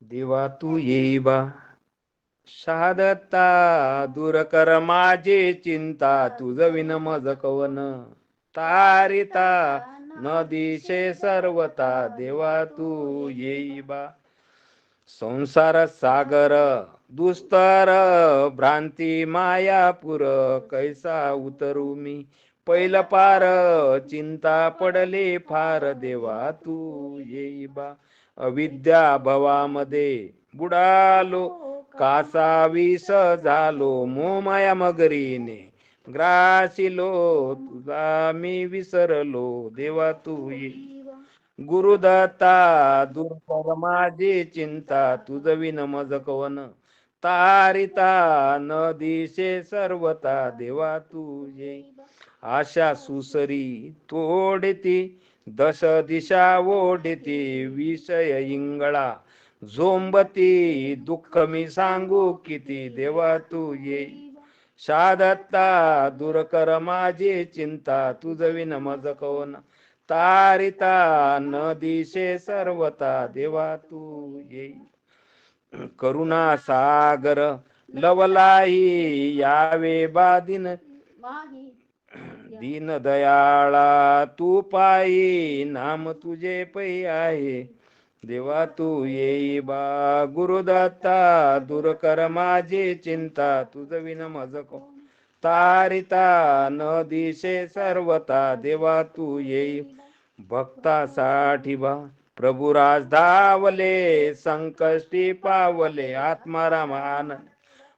देवा तू येई बा, शहादत्ता दूर कर माझी चिंता, तुझ विन मज कवन तारिता न दिशे सर्वता. देवा तू येई बा, संसार सागर दुस्तर भ्रांती मायापुर, कैसा उतरू मी पैल पार, चिंता पडले फार. देवा तू येई बा, अविद्या भवामध्ये बुडालो, कासा विष झालो, मोमाया मगरीने ग्रासिलो, तुझा मी विसरलो. देवा तू येई, गुरुदत्ता दूर कर माझी चिंता, तुझ विन मज कवन तारिता न दिशे सर्वता. देवा तू येई, आशा सुसरी तोडती, दश दिशा ओढती, विषय इंगळा झोंबती, दुःख मी सांगू किती. देवा तू येई, शहादत्ता दूर कर माझी चिंता, तुझ विन मज कवन तारिता न दिशे सर्वता. देवा तू येई, करुणा सागर लवलाही, यावे बादिन माही दीन दयाळा तू पायी, नाम तुझे पै आहे. देवा तू येई बा गुरुदत्ता, दूर कर माझी चिंता. तुझ विन मज को तारिता, न दिशे सर्वता. देवा तू येई भक्तासाठी बा. प्रभू राज धावले, संकष्टी पावले. आत्माराम आनंद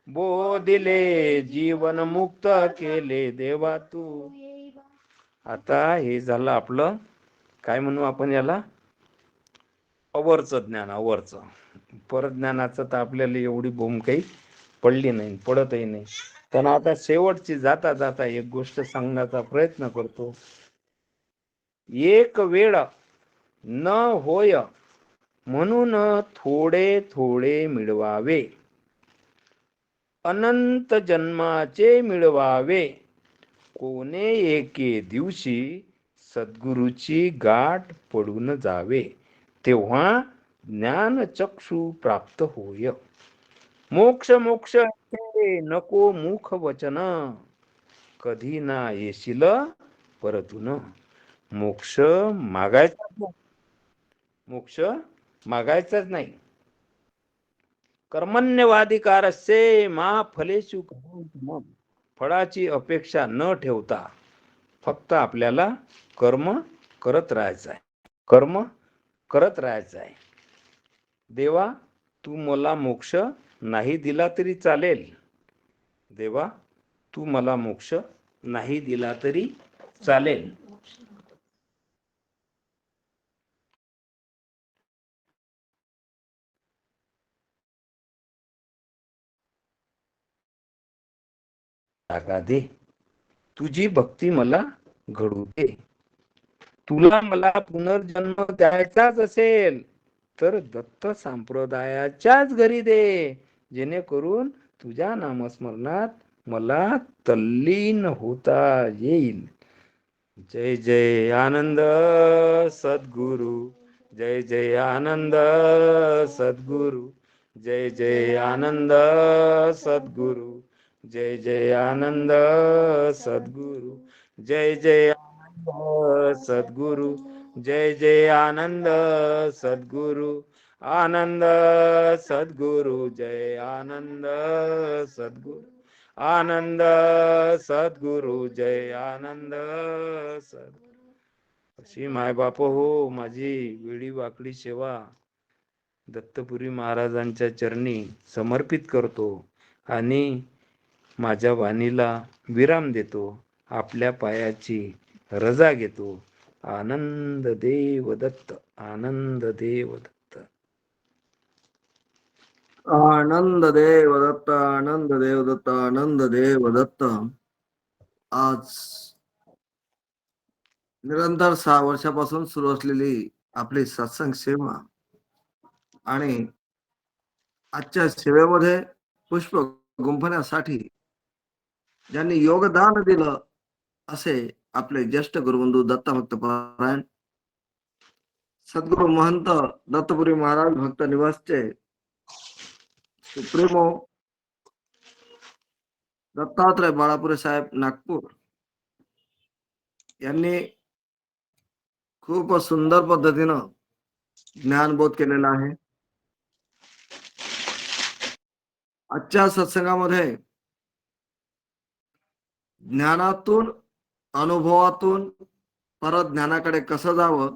बोधिले, जीवन मुक्त केले. देवा तू. आता हे झालं आपलं, काय म्हणू आपण याला, अवरचं ज्ञान. अवरचं परज्ञानाचं तर आपल्याला एवढी बोंब काही पडली नाही, पडतही नाही. पण आता शेवटची जाता जाता एक गोष्ट सांगण्याचा प्रयत्न करतो. एक वेळ न होय म्हणून थोडे थोडे मिळवावे, अनंत जन्माचे मिळवावे. कोणे एके दिवशी सद्गुरूची गाठ पडून जावे, तेव्हा ज्ञान चक्षु प्राप्त होय. मोक्ष मोक्ष हे नको मुख वचन, कधी ना येशील परतून. मोक्ष मागायचाच नाही, मोक्ष मागायचाच नाही. कर्मण्यवाधिकारस्ये मा फलेषु कदाचन. फळाची अपेक्षा न ठेवता फक्त आपल्याला कर्म करत राहायचं आहे, कर्म करत राहायचं आहे. देवा तू मला मोक्ष नाही दिला तरी चालेल, देवा तू मला मोक्ष नाही दिला तरी चालेल. जागा दे, तुझी भक्ती मला घडू दे. तुला मला पुनर्जन्म द्यायचाच असेल तर दत्त संप्रदायाच्याच घरी दे, जेणेकरून तुझ्या नामस्मरणात मला तल्लीन होता येईल. जय जय आनंद सद्गुरु, जय जय आनंद सद्गुरु, जय जय आनंद सद्गुरु, जय जय आनंद सद्गुरु, जय जय आनंद सद्गुरु, जय जय आनंद सद्गुरु, आनंद सद्गुरु, जय आनंद सद्गुरु, आनंद सद्गुरु, जय आनंद सद्गुरु. अशी माय बाप हो, माझी वेडी वाकडी सेवा दत्तपुरी महाराजांच्या चरणी समर्पित करतो आणि माझ्या वाणीला विराम देतो. आपल्या पायाची रजा घेतो. आनंद देव दत्त, आनंद देव दत्त. आनंद देव दत्त, आनंद देव दत्त, आनंद देव दत्त. आज निरंतर 6 वर्षापासून सुरू असलेली आपली सत्संग सेवा आणि आजच्या सेवेमध्ये पुष्प गुंफण्यासाठी ज्यांनी योगदान दिलं असे आपले ज्येष्ठ गुरुबंधू दत्तभक्त परायण सद्गुरु महंत दत्तपुरी महाराज भक्त निवासचे सुप्रीमो दत्तात्रय बाळापुरे साहेब नागपूर यांनी खूप सुंदर पद्धतीनं ज्ञानबोध केलेला आहे. आजच्या सत्संगामध्ये ज्ञानातून, अनुभवातून परत ज्ञानाकडे कसं जावं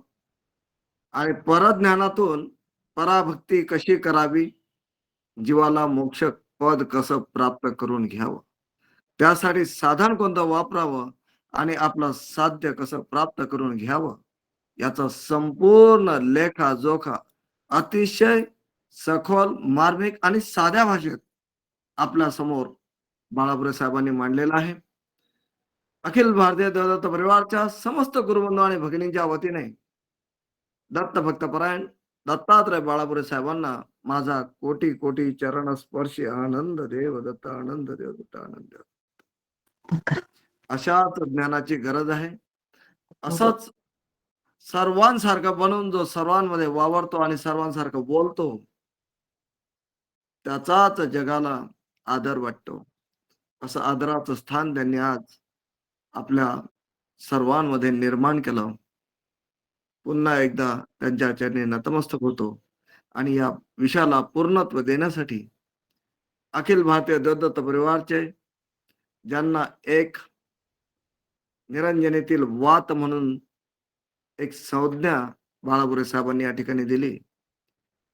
आणि परत ज्ञानातून पराभक्ती कशी करावी, जीवाला मोक्ष पद कसं प्राप्त करून घ्यावं, त्यासाठी साधन कोणतं वापरावं आणि आपलं साध्य कसं प्राप्त करून घ्यावं, याचा संपूर्ण लेखाजोखा अतिशय सखोल, मार्मिक आणि साध्या भाषेत आपल्या समोर बाळापुरे साहेबांनी मांडलेला आहे. अखिल भारतीय देवदत्त परिवारच्या समस्त गुरुबंधू आणि भगिनींच्या वतीने दत्त भक्त परायण दत्तात्रय बाळापुरे साहेबांना माझा कोटी कोटी चरण स्पर्शी आनंद देव दत्त, आनंद देव दत्त, आनंद देव. अशाच ज्ञानाची गरज आहे. असंच सर्वांसारखं बनून जो सर्वांमध्ये वावरतो आणि सर्वांसारखं बोलतो त्याचाच जगाला आदर वाटतो. असं आदराचं स्थान त्यांनी आज आपल्या सर्वांमध्ये निर्माण केलं. पुन्हा एकदा त्यांच्या चरणी नतमस्तक होतो आणि या विषयाला पूर्णत्व देण्यासाठी अखिल भारतीय देवदत्त परिवारचे, ज्यांना एक निरंजनेतील वात म्हणून एक संज्ञा बाळापुरे साहेबांनी या ठिकाणी दिली,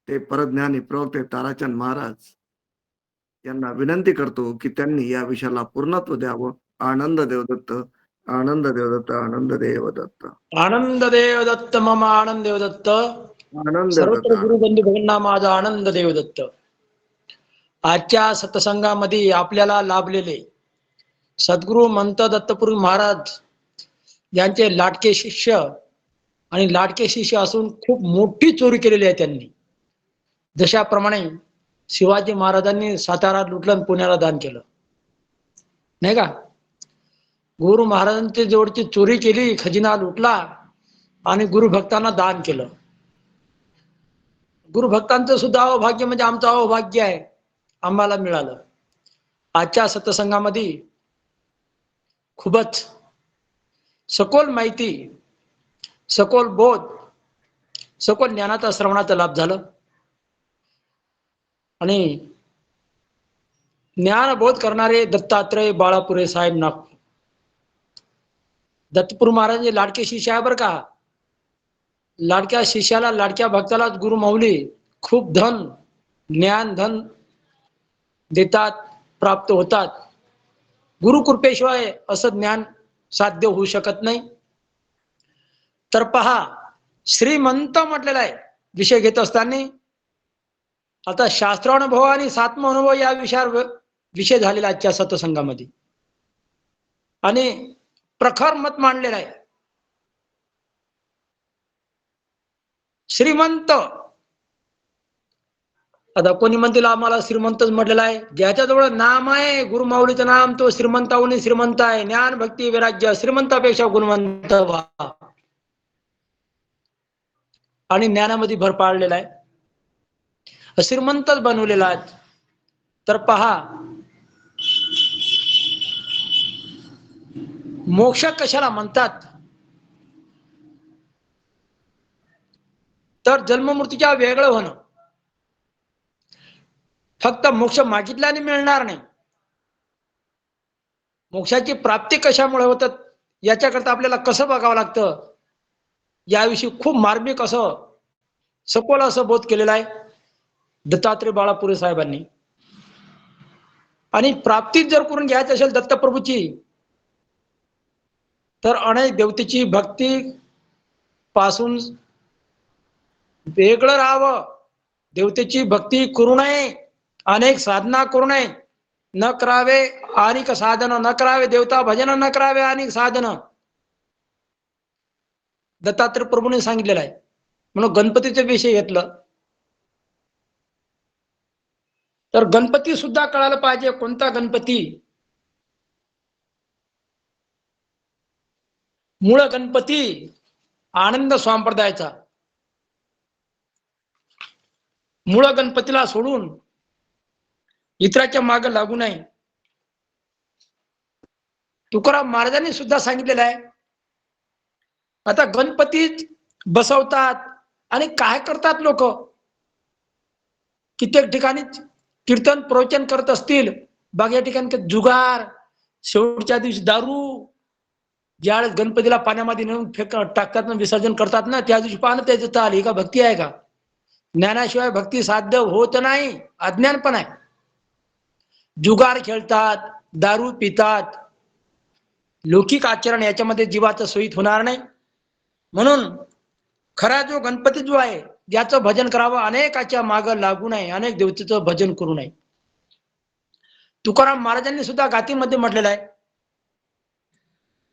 ते परज्ञानी प्रवक्ते ताराचंद महाराज यांना विनंती करतो की त्यांनी या विषयाला पूर्णत्व द्यावं. आनंद देवदत्त, आनंद देवदत्त, आनंद देवदत्त, आनंद देव दत्त, मम आनंद देव दत्त. आनंद सर्वत्र देवदत्त. गुरुबंधू भगिनींना माझा आनंद देव दत्त. आजच्या सत्संगामध्ये आपल्याला लाभलेले सद्गुरु मंत दत्तपुरी महाराज यांचे लाडके शिष्य आणि लाडके शिष्य असून खूप मोठी चोरी केलेली आहे त्यांनी. जशाप्रमाणे शिवाजी महाराजांनी सातारा लुटलं आणि पुण्याला दान केलं, नाही का? गुरु महाराजांची जवळची चोरी केली, खजिना लुटला आणि गुरुभक्तांना दान केलं. गुरुभक्तांचं सुद्धा अहोभाग्य म्हणजे आमचं अहोभाग्य आहे, आम्हाला मिळालं. आजच्या सत्संगामध्ये खूपच सखोल माहिती, सखोल बोध, सखोल ज्ञानाचा श्रवणाचा लाभ झालं आणि ज्ञानबोध करणारे दत्तात्रय बाळापुरे साहेब नागपूर, दत्तपुर महाराजांचे लाडके शिष्य आहे बरं का. लाडक्या शिष्याला, लाडक्या भक्ताला गुरु माऊली खूप धन, ज्ञान धन देतात, प्राप्त होतात. गुरु कृपेशिवाय असं ज्ञान साध्य होऊ शकत नाही. तर पहा, श्रीमंत म्हटलेला आहे विषय घेत असताना. आता शास्त्रानुभव आणि सात्म अनुभव या विषयावर विषय झालेला आजच्या सत्संगामध्ये आणि प्रखर मत मांडलेलं आहे. श्रीमंत, आता कोणी म्हणतील आम्हाला श्रीमंतच म्हटलेला आहे, ज्याच्याजवळ नाम आहे गुरु माऊलीचं नाम, तो श्रीमंताहून श्रीमंत आहे. ज्ञान भक्ती वैराग्य, श्रीमंतापेक्षा गुणवंत व्हा आणि ज्ञानामध्ये भर पाडलेला आहे, श्रीमंतच बनवलेला आहे. तर पहा, मोक्ष कशाला म्हणतात? तर जन्ममृत्यूच्या वेगळं होणं. फक्त मोक्ष मागितल्याने मिळणार नाही. मोक्षाची प्राप्ती कशामुळे होतात याच्याकरता आपल्याला कसं बघावं लागतं, याविषयी खूप मार्मिक असं सखोल असं बोध केलेला आहे दत्तात्रय बाळापुरे साहेबांनी. आणि प्राप्ती जर करून घ्यायची असेल दत्तप्रभूची, तर अनेक देवतेची भक्ती पासून वेगळं राहावं. देवतेची भक्ती करू नये, अनेक साधना करू नये, न करावे अनेक साधन, न करावे देवता भजन, न करावे अनेक साधन, दत्तात्रय प्रभूने सांगितलेलं आहे. म्हणून गणपतीचा विषय घेतलं तर गणपती सुद्धा कळायला पाहिजे. कोणता गणपती? मूळ गणपती आनंद संप्रदायाचा. मूळ गणपतीला सोडून इतराच्या मागे लागू नये. तुकाराम महाराजांनी सुद्धा सांगितलेलं आहे. आता गणपती बसवतात आणि काय करतात लोक, कित्येक ठिकाणी कीर्तन प्रवचन करत असतील, बाकी ठिकाणी जुगार, शेवटच्या दिवशी दारू, ज्यावेळेस गणपतीला पाण्यामध्ये नेऊन टाकतात ना, विसर्जन करतात ना, त्या दिवशी पाहणं त्याचं चाल. ही का भक्ती आहे का? ज्ञानाशिवाय भक्ती साध्य होत नाही, अज्ञान पण आहे. जुगार खेळतात, दारू पितात, लौकिक आचरण याच्यामध्ये जीवाचं सोयीत होणार नाही. म्हणून खरा जो गणपती जो आहे, ज्याचं भजन करावं, अनेकाच्या मागं लागू नये, अनेक देवतेचं भजन करू नये. तुकाराम महाराजांनी सुद्धा गाथीमध्ये म्हटलेलं आहे,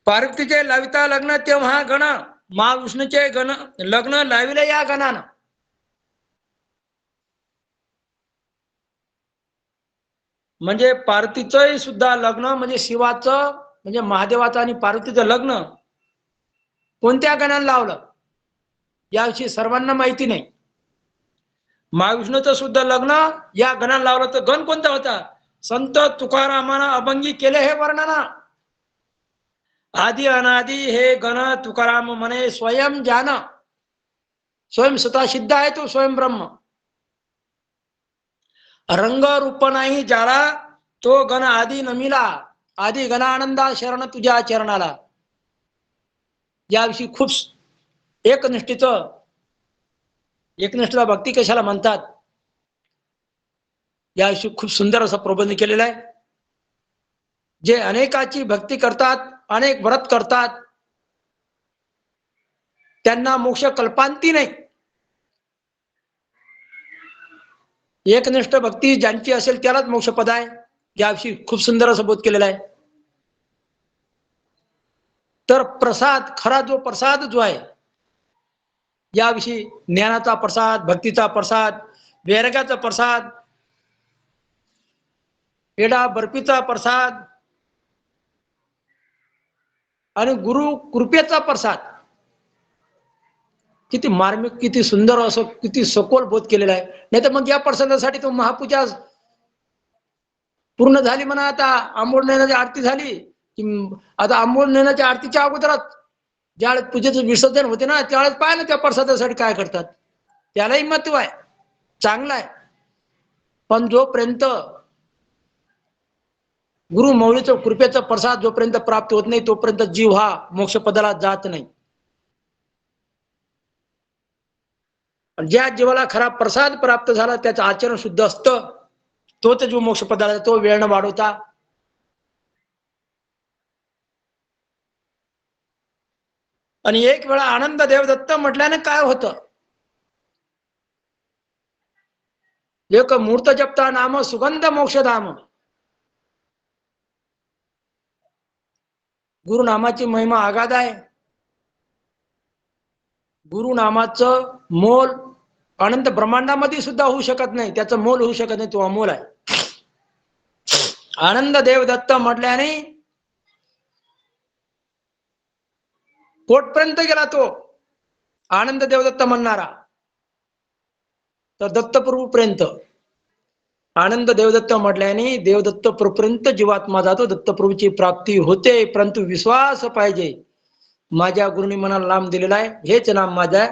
पार्वतीचे लाविता लग्न तेव्हा गण, महाविष्णूचे गण लग्न लाविले या गणानं. म्हणजे पार्वतीचं सुद्धा लग्न म्हणजे शिवाचं, म्हणजे महादेवाचं आणि पार्वतीचं लग्न कोणत्या गणानं लावलं याविषयी सर्वांना माहिती नाही. महाविष्णूचं सुद्धा लग्न या गणानं लावलं. तर गण कोणता होता? संत तुकारामानं अभंगी केले हे वर्णना. आदि अनादि हे गण तुकाराम म्हणे स्वयं जान, स्वयं स्वतः सिद्ध आहे तो स्वयं ब्रह्म. रंग रूप नाही ज्याला तो गण आदि नमिला, आदि गणानंदा शरण तुझ्या चरणाला. याविषयी खूप एकनिष्ठता भक्ती कशाला म्हणतात याविषयी खूप सुंदर असं प्रबंध केलेला आहे. जे अनेकाची भक्ती करतात, अनेक व्रत करतात, त्यांना मोक्ष कल्पांती नाही. एकनिष्ठ भक्ती ज्यांची असेल त्यालाच मोक्षपद आहे. याविषयी खूप सुंदर असं बोध केलेला आहे. तर प्रसाद, खरा जो प्रसाद जो आहे, याविषयी ज्ञानाचा प्रसाद, भक्तीचा प्रसाद, वैराग्याचा प्रसाद, पेढा बर्फीचा प्रसाद आणि गुरु कृपेचा प्रसाद, किती मार्मिक, किती सुंदर असं, किती सखोल बोध केलेला आहे. नाही तर मग या प्रसादासाठी तो महापूजा पूर्ण झाली म्हणा, आता आंबोळ नयनाची आरती झाली की आता आंबोळ नयनाच्या आरतीच्या अगोदरच ज्यावेळेस पूजेचं विसर्जन होते ना, त्यावेळेस पाय ना त्या प्रसादासाठी काय करतात. त्यालाही महत्व आहे, चांगलं आहे. पण जोपर्यंत गुरु मौलीचं कृपेचा प्रसाद जोपर्यंत प्राप्त होत नाही, तोपर्यंत जीव हा मोक्षपदाला जात नाही. ज्या जीवाला खरा प्रसाद प्राप्त झाला, त्याचं आचरण शुद्ध असतं, तोच जीव मोक्षपदाला, तो वेळ न वाढवता. आणि एक वेळा आनंद देवदत्त म्हटल्याने काय होतं, एक मूर्त जपता नाम सुगंध मोक्षधाम. गुरुनामाची महिमा आगाध आहे. गुरुनामाचं मोल अनंत ब्रह्मांडामध्ये सुद्धा होऊ शकत नाही, त्याचं मोल होऊ शकत नाही, तो अमोल आहे. आनंद देवदत्त म्हटल्याने कोटपर्यंत गेला तो आनंद देवदत्त म्हणणारा, तर दत्तप्रभू पर्यंत. आनंद देवदत्त म्हटल्याने देवदत्त प्रभूपर्यंत जीवात्मा जातो, दत्तप्रभूची प्राप्ती होते. परंतु विश्वास पाहिजे. माझ्या गुरुनी मनाला नाम दिलेला आहे, हेच नाम माझ्या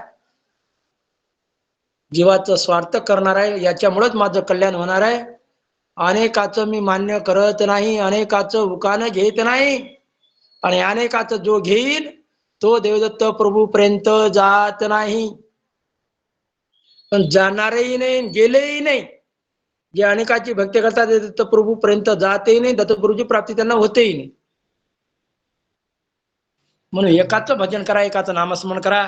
जीवाचं स्वार्थ करणार आहे, याच्यामुळेच माझं कल्याण होणार आहे. अनेकाचं मी मान्य करत नाही, अनेकाचं उकान घेत नाही, आणि अनेकाचं जो घेईल तो देवदत्त प्रभू पर्यंत जात नाही. पण जाणारही नाही, गेलेही नाही. जे अनेकाची भक्ती करतात ते दत्त प्रभू पर्यंत जातही नाही, दत्तप्रभूची प्राप्ती त्यांना होतेही नाही. म्हणून एकाचं भजन करा, एकाचं नामस्मरण करा.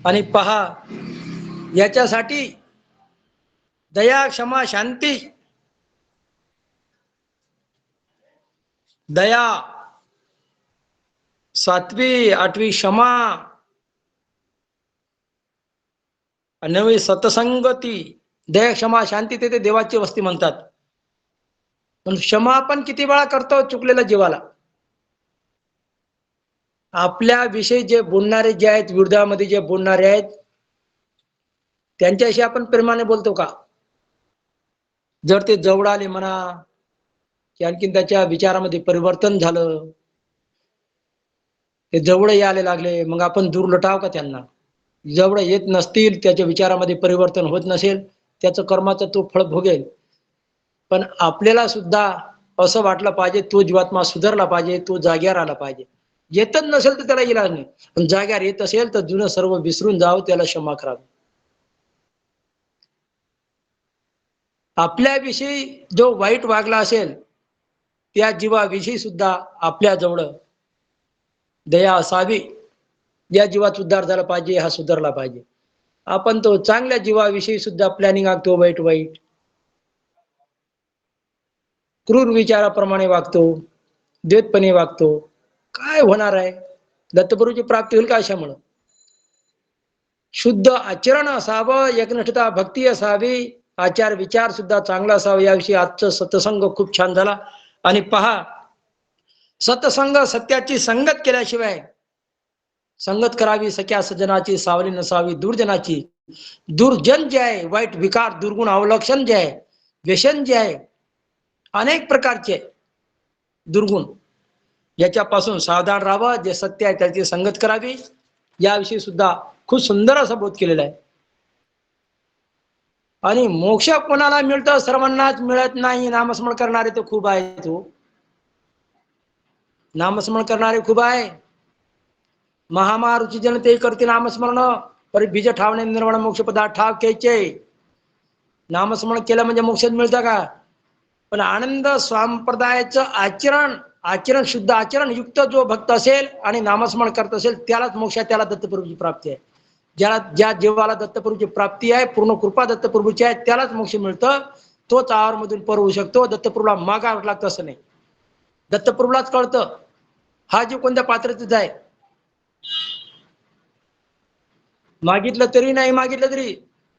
आणि पहा, याच्यासाठी दया, क्षमा, शांती, दया, सातवी, आठवी क्षमा, 9वी सतसंगती. दया, क्षमा, शांती ते देवाची वस्ती म्हणतात. पण क्षमा आपण किती वेळा करतो चुकलेल्या जीवाला. आपल्या विषयी जे बोलणारे जे आहेत, विरोधामध्ये जे बोलणारे आहेत, त्यांच्याशी आपण प्रेमाने बोलतो का? जर ते जवळ आले म्हणा, की आणखीन त्याच्या विचारामध्ये परिवर्तन झालं, ते जवळ यायला लागले, मग आपण दूर लटाव का त्यांना? जवळ येत नसतील, त्याच्या विचारामध्ये परिवर्तन होत नसेल, त्याचं कर्माचं तो फळ भोगेल. पण आपल्याला सुद्धा असं वाटलं पाहिजे, तो जीवात्मा सुधारला पाहिजे, तो जाग्यावर आला पाहिजे. येतच नसेल तर त्याला इलाज नाही, पण जाग्यावर येत असेल तर जुनं सर्व विसरून जावं, त्याला क्षमा करावी. आपल्याविषयी जो वाईट वागला असेल, त्या जीवाविषयी सुद्धा आपल्या जवळ दया असावी. या जीवात सुधार झाला पाहिजे, हा सुधारला पाहिजे. आपण तो चांगल्या जीवाविषयी सुद्धा प्लॅनिंग आखतो, वाईट वाईट क्रूर विचाराप्रमाणे वागतो, द्वेतपणे वागतो. काय होणार आहे? दत्तप्रभूची प्राप्ती होईल का अशामुळं? शुद्ध आचरण असावं, एकनिष्ठता भक्ती असावी, आचार विचार सुद्धा चांगला असावा. याविषयी आजचं सत्संग खूप छान झाला. आणि पहा, सत्संग, सत्याची संगत केल्याशिवाय, संगत करावी सख्या सज्जनाची, सावली नसावी दुर्जनाची. दुर्जन जे आहे, वाईट विकार, दुर्गुण, अवलक्षण जे आहे, व्यसन जे आहे, अनेक प्रकारचे दुर्गुण, याच्यापासून सावधान राहावं, जे सत्य आहे त्याची संगत करावी, याविषयी सुद्धा खूप सुंदर असा बोध केलेला आहे. आणि मोक्ष कोणाला मिळतं? सर्वांनाच मिळत नाही. नामस्मरण करणारे तर खूप आहेत हो. नामस्मरण करणारे खूप आहे. महामारुची जन ते करते नामस्मरण, परी बीज ठावणे निर्वाण मोक्ष पदार्थ ठाव घ्यायचे. नामस्मरण केलं म्हणजे मोक्ष मिळतं का? पण आनंद संप्रदायाचं आचरण शुद्ध आचरण युक्त जो भक्त असेल आणि नामस्मरण करत असेल त्यालाच मोक्ष, त्याला दत्तप्रभूची प्राप्ती आहे. ज्या जीवाला दत्तप्रभूची प्राप्ती आहे, पूर्ण कृपा दत्तप्रभूची आहे, त्यालाच मोक्ष मिळतं. तोच आवारमधून पर होऊ शकतो. दत्तप्रभूला मागावं लागतं असं नाही. दत्तप्रभूलाच कळतं हा जीव कोणत्या पात्रतेचा आहे. मागितलं तरी नाही मागितलं तरी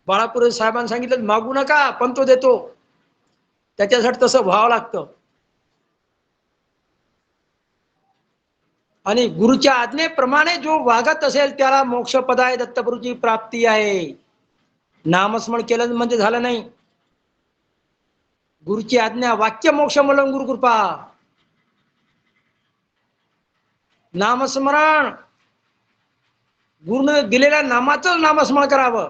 बाळापूर साहेबांनी सांगितलं मागू नका पण तो देतो. त्याच्यासाठी तसं व्हावं लागतं. आणि गुरुच्या आज्ञेप्रमाणे जो वागत असेल त्याला मोक्षपद आहे, दत्तप्रभूची प्राप्ती आहे. नामस्मरण केलं म्हणजे झालं नाही. गुरुची आज्ञा वाक्य मोक्ष मलम गुरु कृपा. नामस्मरण गुरुने दिलेल्या नामाचं नामस्मरण करावं.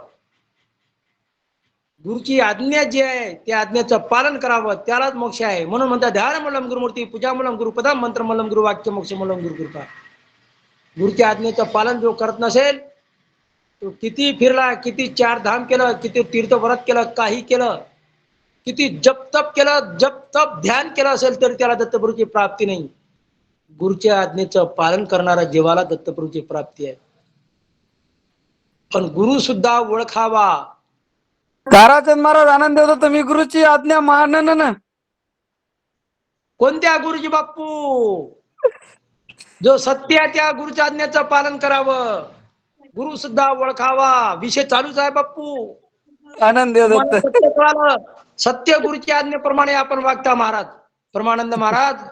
गुरुची आज्ञा जी आहे त्या आज्ञेचं पालन करावं, त्यालाच मोक्ष आहे. म्हणून म्हणतात ध्यान मलम गुरुमूर्ती, पूजा मलम गुरुपदा, मंत्र मलम गुरु, वाक्य मोक्ष मलम गुरु कृपा. गुरुच्या आज्ञेचं पालन जो करत नसेल तो किती फिरला, किती चार धाम केलं, किती तीर्थव्रत केलं, काही केलं, किती जप तप केलं, जप तप ध्यान केलं असेल तरी त्याला दत्तप्रभूची प्राप्ती नाही. गुरुच्या आज्ञेचं पालन करणारा जीवाला दत्तप्रभूची प्राप्ती आहे. पण गुरु सुद्धा ओळखावा. ताराचंद महाराज आनंद देतो, तुम्ही गुरुची आज्ञा मानन ना. कोणत्या गुरुजी बाप्पू? जो सत्य आहे त्या गुरुच्या आज्ञेचं पालन करावं. गुरु सुद्धा ओळखावा. विषय चालूच आहे बाप्पू. आनंद तुम्हाला देतो. सत्य कळालं. सत्य गुरुच्या आज्ञेप्रमाणे आपण वागता महाराज. परमानंद महाराज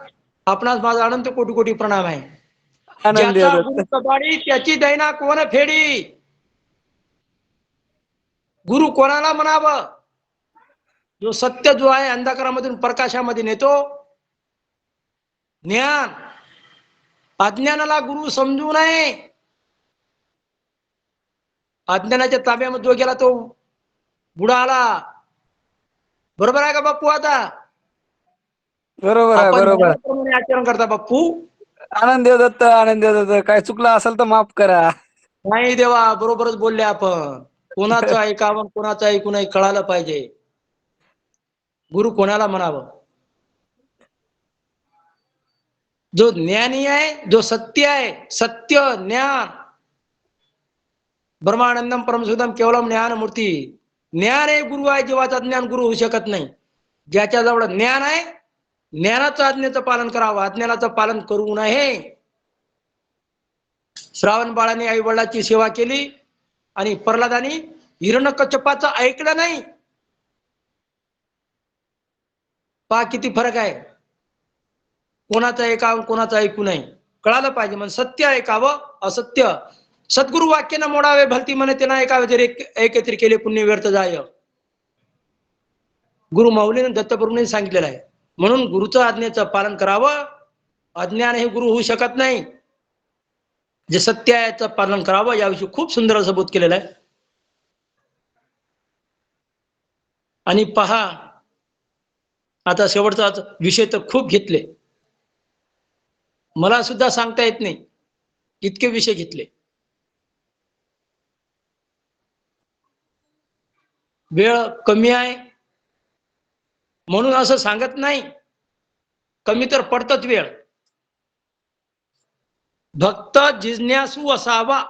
आपणास माझा अनंत कोटी कोटी प्रणाम आहे. आनंद ज्याचा देतो. गुरु कबाडी त्याची दैना कोण फेडी. गुरु कोणाला म्हणावं? जो सत्य जो आहे अंधकारामधून प्रकाशामध्ये नेतो. ज्ञान अज्ञानाला गुरु समजू नये. अज्ञानाच्या ताब्यामध्ये जो गेला तो बुडा आला. बरोबर आहे का बाप्पू? आता बरोबर आहे, आपण बरोबर. ज्ञानाप्रमाणे आचरण करता बाप्पू. आनंद देत, आनंद देत. काय चुकलं असेल तर माफ करा. नाही देवा, बरोबरच बोलले आपण. कोणाचं ऐकावं कोणाचं ऐकू नये कळालं पाहिजे. गुरु कोणाला म्हणावं? जो ज्ञानी आहे, जो सत्य आहे, सत्य ज्ञान ब्रह्मानंदम परमसुदम केवलम ज्ञान मूर्ती. ज्ञान हे गुरु आहे. जीवाचा ज्ञान गुरु होऊ शकत नाही. ज्याच्याजवळ ज्ञान आहे ज्ञानाचं आज्ञेचं पालन करावं, अज्ञानाचं पालन करू नये. श्रावण बाळाने आई वडिलाची सेवा केली आणि प्रल्हादानी हिरण्यकश्यपाचं ऐकलं नाही. पहा किती फरक आहे. कोणाचं ऐकावं कोणाचं ऐकू नये कळालं पाहिजे. म्हणजे सत्य ऐकावं, असत्य सद्गुरु वाक्य न मोडावे, भलती म्हणे ते ना ऐकावे, जरी एकत्रित केले पुण्य व्यर्थ जाय. गुरु माऊलीने दत्तप्रभूने सांगितलेलं आहे. म्हणून गुरुचं आज्ञेचं पालन करावं. अज्ञान हे गुरु होऊ शकत नाही. जे सत्य आहे याचं पालन करावं. याविषयी खूप सुंदर असं बोध केलेलं आहे. आणि पहा आता शेवटचा विषय तर खूप घेतले, मला सुद्धा सांगता येत नाही इतके विषय घेतले. वेळ कमी आहे म्हणून असं सांगत नाही. कमी तर पडतच वेळ. भक्त जिज्ञासू असावा.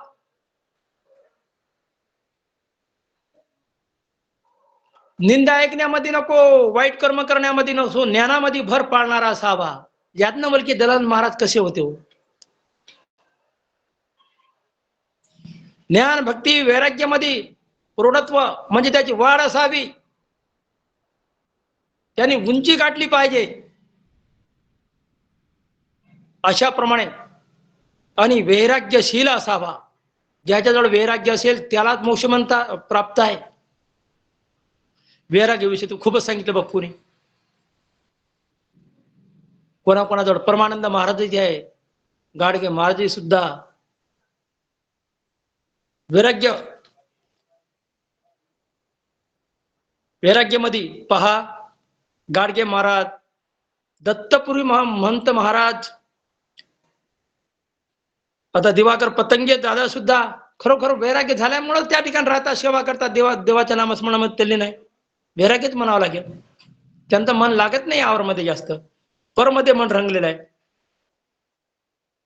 निंदा ऐकण्यामध्ये नको, वाईट कर्म करण्यामध्ये नसो, ज्ञानामध्ये भर पाडणारा असावा. यातनं बलकी दलाल महाराज कसे होते हो. ज्ञान भक्ती वैराग्यामध्ये प्रौढत्व म्हणजे त्याची वाढ असावी. त्यांनी उंची गाठली पाहिजे अशाप्रमाणे. आणि वैराग्यशील असावा. ज्याच्याजवळ वैराग्य असेल त्यालाच मोक्ष म्हणता प्राप्त आहे. वैराग्याविषयी तू खूपच सांगितलं बाप्पूने. कोणाकोणाजवळ परमानंद महाराज जे आहे गाडगे महाराज सुद्धा वैराग्य वैराग्यमध्ये पहा, गाडगे महाराज, दत्तपुरी महंत महाराज, आता दिवाकर पतंगे दादा सुद्धा खरोखर वैराग्य झाल्यामुळे त्या ठिकाणी राहतात, सेवा करतात, देवाच्या नामस्मरणामध्ये त्यांनी नाही, वैराग्यच म्हणावं लागेल. त्यांचं मन लागत नाही आवरमध्ये, जास्त परमध्ये मन रंगलेलं आहे.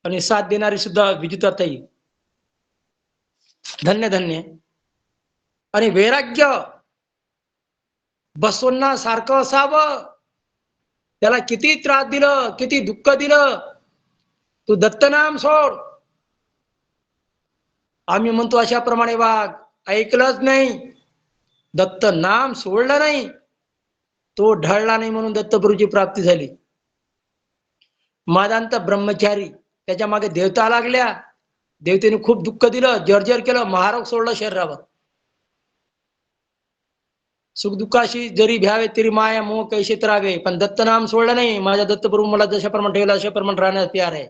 आणि साथ देणारी सुद्धा विजिताताई, धन्य धन्य. आणि वैराग्य बसवण्णा सारखं असावं. त्याला किती त्रास दिलं, किती दुःख दिलं, तू दत्तनाम सोड, आम्ही म्हणतो अशाप्रमाणे वाघ ऐकलंच नाही, दत्त नाम सोडलं नाही, तो ढळला नाही, म्हणून दत्तप्रभूची प्राप्ती झाली. मादांत ब्रह्मचारी, त्याच्या मागे देवता लागल्या, देवतेने खूप दुःख दिलं, जर्जर केलं, महारोग सोडलं शरीरावर. सुख दुःखाशी जरी भ्यावे तरी माया मोह कैसे त्रावे, पण दत्त नाम सोडलं नाही. माझ्या दत्तप्रभू मला जशाप्रमाणे ठेवला अशाप्रमाणे राहण्यास तयार आहे.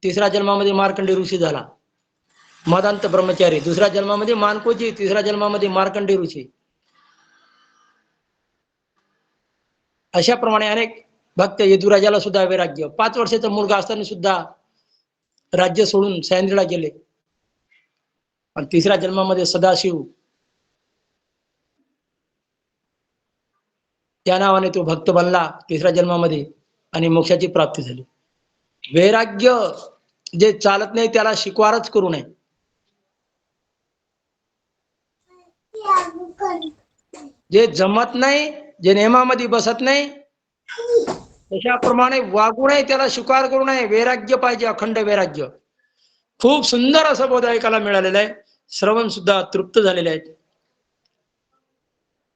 तिसऱ्या जन्मामध्ये मार्कंडे ऋषी झाला, मदांत ब्रह्मचारी. दुसऱ्या जन्मामध्ये मानकोजी, तिसऱ्या जन्मामध्ये मार्कंडे ऋषी. अशाप्रमाणे अनेक भक्त. यदुराजाला सुद्धा वैराग्य, 5 वर्षाचा मुलगा असताना सुद्धा राज्य सोडून सह्याद्रीला गेले. आणि तिसऱ्या जन्मामध्ये सदाशिव त्या नावाने तो भक्त बनला तिसऱ्या जन्मामध्ये, आणि मोक्षाची प्राप्ती झाली. वैराग्य जे चालत नाही त्याला शिकवारच करू नये. जे जमत नाही, जे नियमामध्ये बसत नाही, तशाप्रमाणे वागू नये, त्याला स्वीकार करू नये. वैराग्य पाहिजे, अखंड वैराग्य. खूप सुंदर असं बोध ऐकायला मिळालेलं आहे. श्रवण सुद्धा तृप्त झालेले आहेत.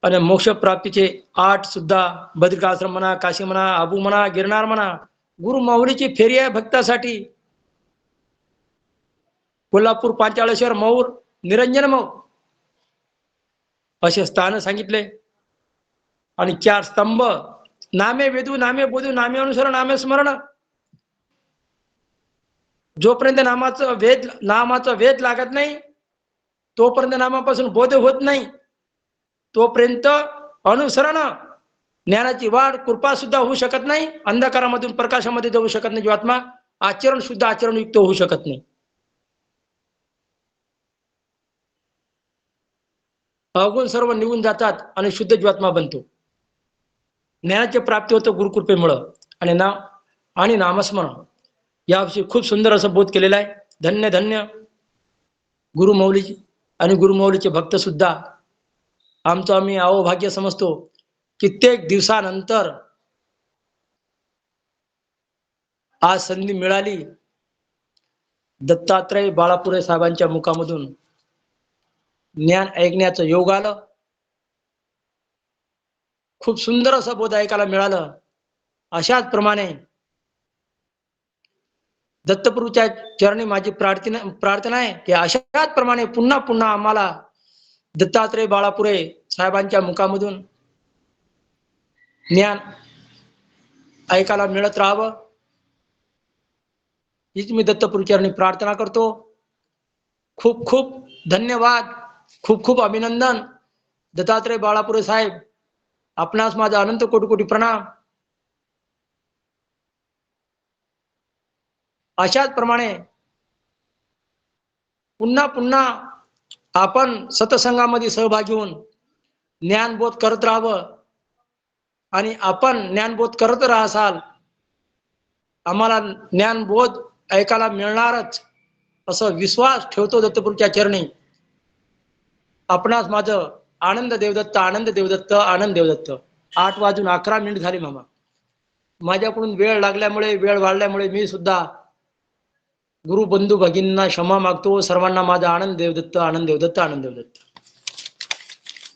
आणि मोक्ष प्राप्तीचे 8 सुद्धा, बद्रिकाश्रम म्हणा, काशी म्हणा, आबू म्हणा, गिरनार म्हणा, गुरु माऊलीची फेरी आहे भक्तासाठी. कोल्हापूर, पांचाळेश्वर, मौर, निरंजन मौर असे स्थान सांगितले. आणि 4 स्तंभ, नामे वेदू, नामे बोधू, नामे अनुसरण, नामे स्मरण. जोपर्यंत नामाचा वेद लागत नाही, तोपर्यंत नामापासून बोध होत नाही, तोपर्यंत अनुसरण, ज्ञानाची वाढ, कृपा सुद्धा होऊ शकत नाही. अंधकारामधून प्रकाशामध्ये जाऊ शकत नाही जीवात्मा. आचरण सुद्धा आचरणयुक्त होऊ शकत नाही. अवगुण सर्व निघून जातात आणि शुद्ध जीवात्मा बनतो. ज्ञानाची प्राप्ती होतं गुरुकृपेमुळं. आणि नामस्मरण याविषयी खूप सुंदर असं बोध केलेला आहे. धन्य धन्य गुरु मौलीजी आणि गुरु मौलीचे भक्त सुद्धा. आमचं आम्ही अहोभाग्य समजतो. कित्येक दिवसानंतर आज संधी मिळाली, दत्तात्रय बाळापुरे साहेबांच्या मुखामधून ज्ञान ऐकण्याचं योग आलं. खूप सुंदर असं बोध ऐकायला मिळालं. अशाच प्रमाणे दत्तप्रभूच्या चरणी माझी प्रार्थना आहे की अशाच प्रमाणे पुन्हा पुन्हा आम्हाला दत्तात्रय बाळापुरे साहेबांच्या मुखामधून ज्ञान ऐकायला मिळत राहावं, हीच मी दत्तप्रभू चरणी प्रार्थना करतो. खूप खूप धन्यवाद, खूप खूप अभिनंदन. दत्तात्रय बाळापुरे साहेब, आपणास माझा अनंत कोटी कोटी प्रणाम. अशाच प्रमाणे पुन्हा पुन्हा आपण सत्संगामध्ये सहभागी होऊन ज्ञानबोध करत राहावं. आणि आपण ज्ञानबोध करत राहाल, आम्हाला ज्ञानबोध ऐकायला मिळणारच असं विश्वास ठेवतो दत्तप्रभूच्या चरणी. आपणास माझं आनंद देवदत्त, आनंद देवदत्त, आनंद देवदत्त. 8:11 झाली मामा. माझ्याकडून वेळ लागल्यामुळे, वेळ वाढल्यामुळे मी सुद्धा गुरु बंधू भगिनींना क्षमा मागतो. सर्वांना माझा आनंद देवदत्त, आनंद देवदत्त, आनंद देवदत्त.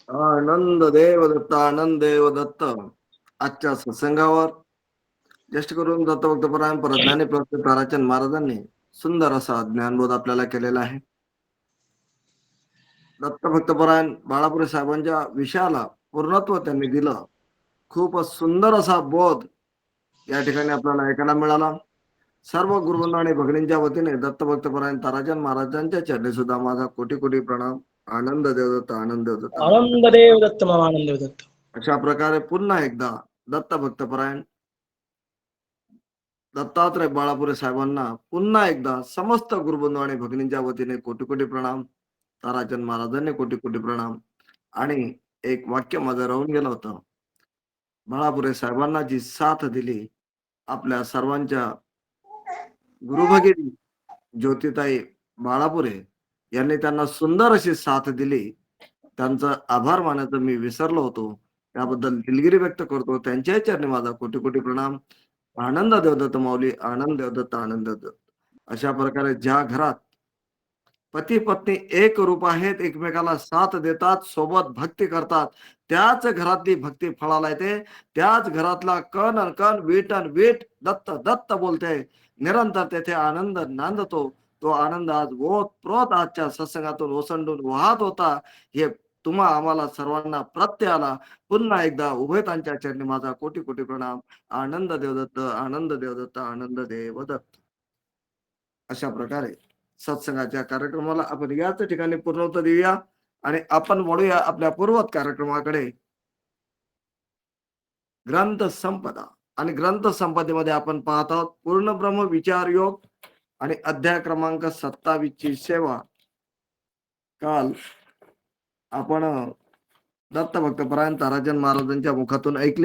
आनंद देवदत्त, आनंद देवदत्त. आजच्या सत्संगावर ज्येष्ठ करून दत्तभक्त परायण परज्ञानी प्रवृत्त ताराचंद महाराजांनी सुंदर असा ज्ञानबोध आपल्याला केलेला आहे. दत्तभक्त परायण बाळापुरे साहेबांच्या विषयाला पूर्णत्व त्यांनी दिलं. खूपच सुंदर असा बोध या ठिकाणी आपल्याला ऐकायला मिळाला. सर्व गुरुबंधू आणि भगिनींच्या वतीने दत्तभक्तपरायण ताराचंद महाराजांच्या चरणी सुद्धा माझा कोटी कोटी प्रणाम. आनंद देवदत्त, आनंद देवदत्त. आनंद देव दत्त मामा, आनंद देव दत्त. अशा प्रकारे पुन्हा एकदा दत्तभक्तपरायण दत्तात्रय बाळापुरे साहेबांना पुन्हा एकदा समस्त गुरुबंधू आणि भगिनींच्या वतीने कोटी कोटी प्रणाम. ताराचंद महाराजांनी कोटी कोटी प्रणाम. आणि एक वाक्य माझं राहून गेलं होतं. बाळापुरे साहेबांना जी साथ दिली आपल्या सर्वांच्या गुरुभगिनी ज्योतिताई बाळापुरे यांनी त्यांना सुंदर अशी साथ दिली. त्यांचा आभार मानायचं मी विसरलो होतो. त्याबद्दल दिलगिरी व्यक्त करतो. त्यांच्याही चरणी माझा कोटी कोटी प्रणाम. आनंद देवदत्त माऊली, आनंद देवदत्त, आनंद देवदत्त. अशा प्रकारे ज्या घरात पती पत्नी एक रूप आहेत, एकमेकाला साथ देतात, सोबत भक्ती करतात, त्याच घरातली भक्ती फळाला येते. त्याच घरातला कण अन कण, वीट अन वीट दत्त दत्त बोलते. निरंतर तेथे आनंद नांदतो. तो आनंद आज ओत प्रोत आजच्या सत्संगातून ओसंडून वाहत होता. हे तुम्हा आम्हाला सर्वांना प्रत्यय आला. पुन्हा एकदा उभयतांच्या चरणी माझा कोटी कोटी प्रणाम. आनंद देवदत्त, आनंद देवदत्त, आनंद देवदत्त. अशा प्रकारे सत्संगाच्या कार्यक्रमाला आपण याच ठिकाणी पूर्णत्व देऊया आणि आपण वळूया आपल्या पूर्वत कार्यक्रमाकडे. ग्रंथ संपदा आणि ग्रंथ संपदेमध्ये आपण पाहत आहोत पूर्ण ब्रह्म विचार योग आणि अध्याय क्रमांक 27 ची सेवा. काल आपण दत्तभक्तपरायण ताराचंद महाराजांच्या मुखातून ऐकले.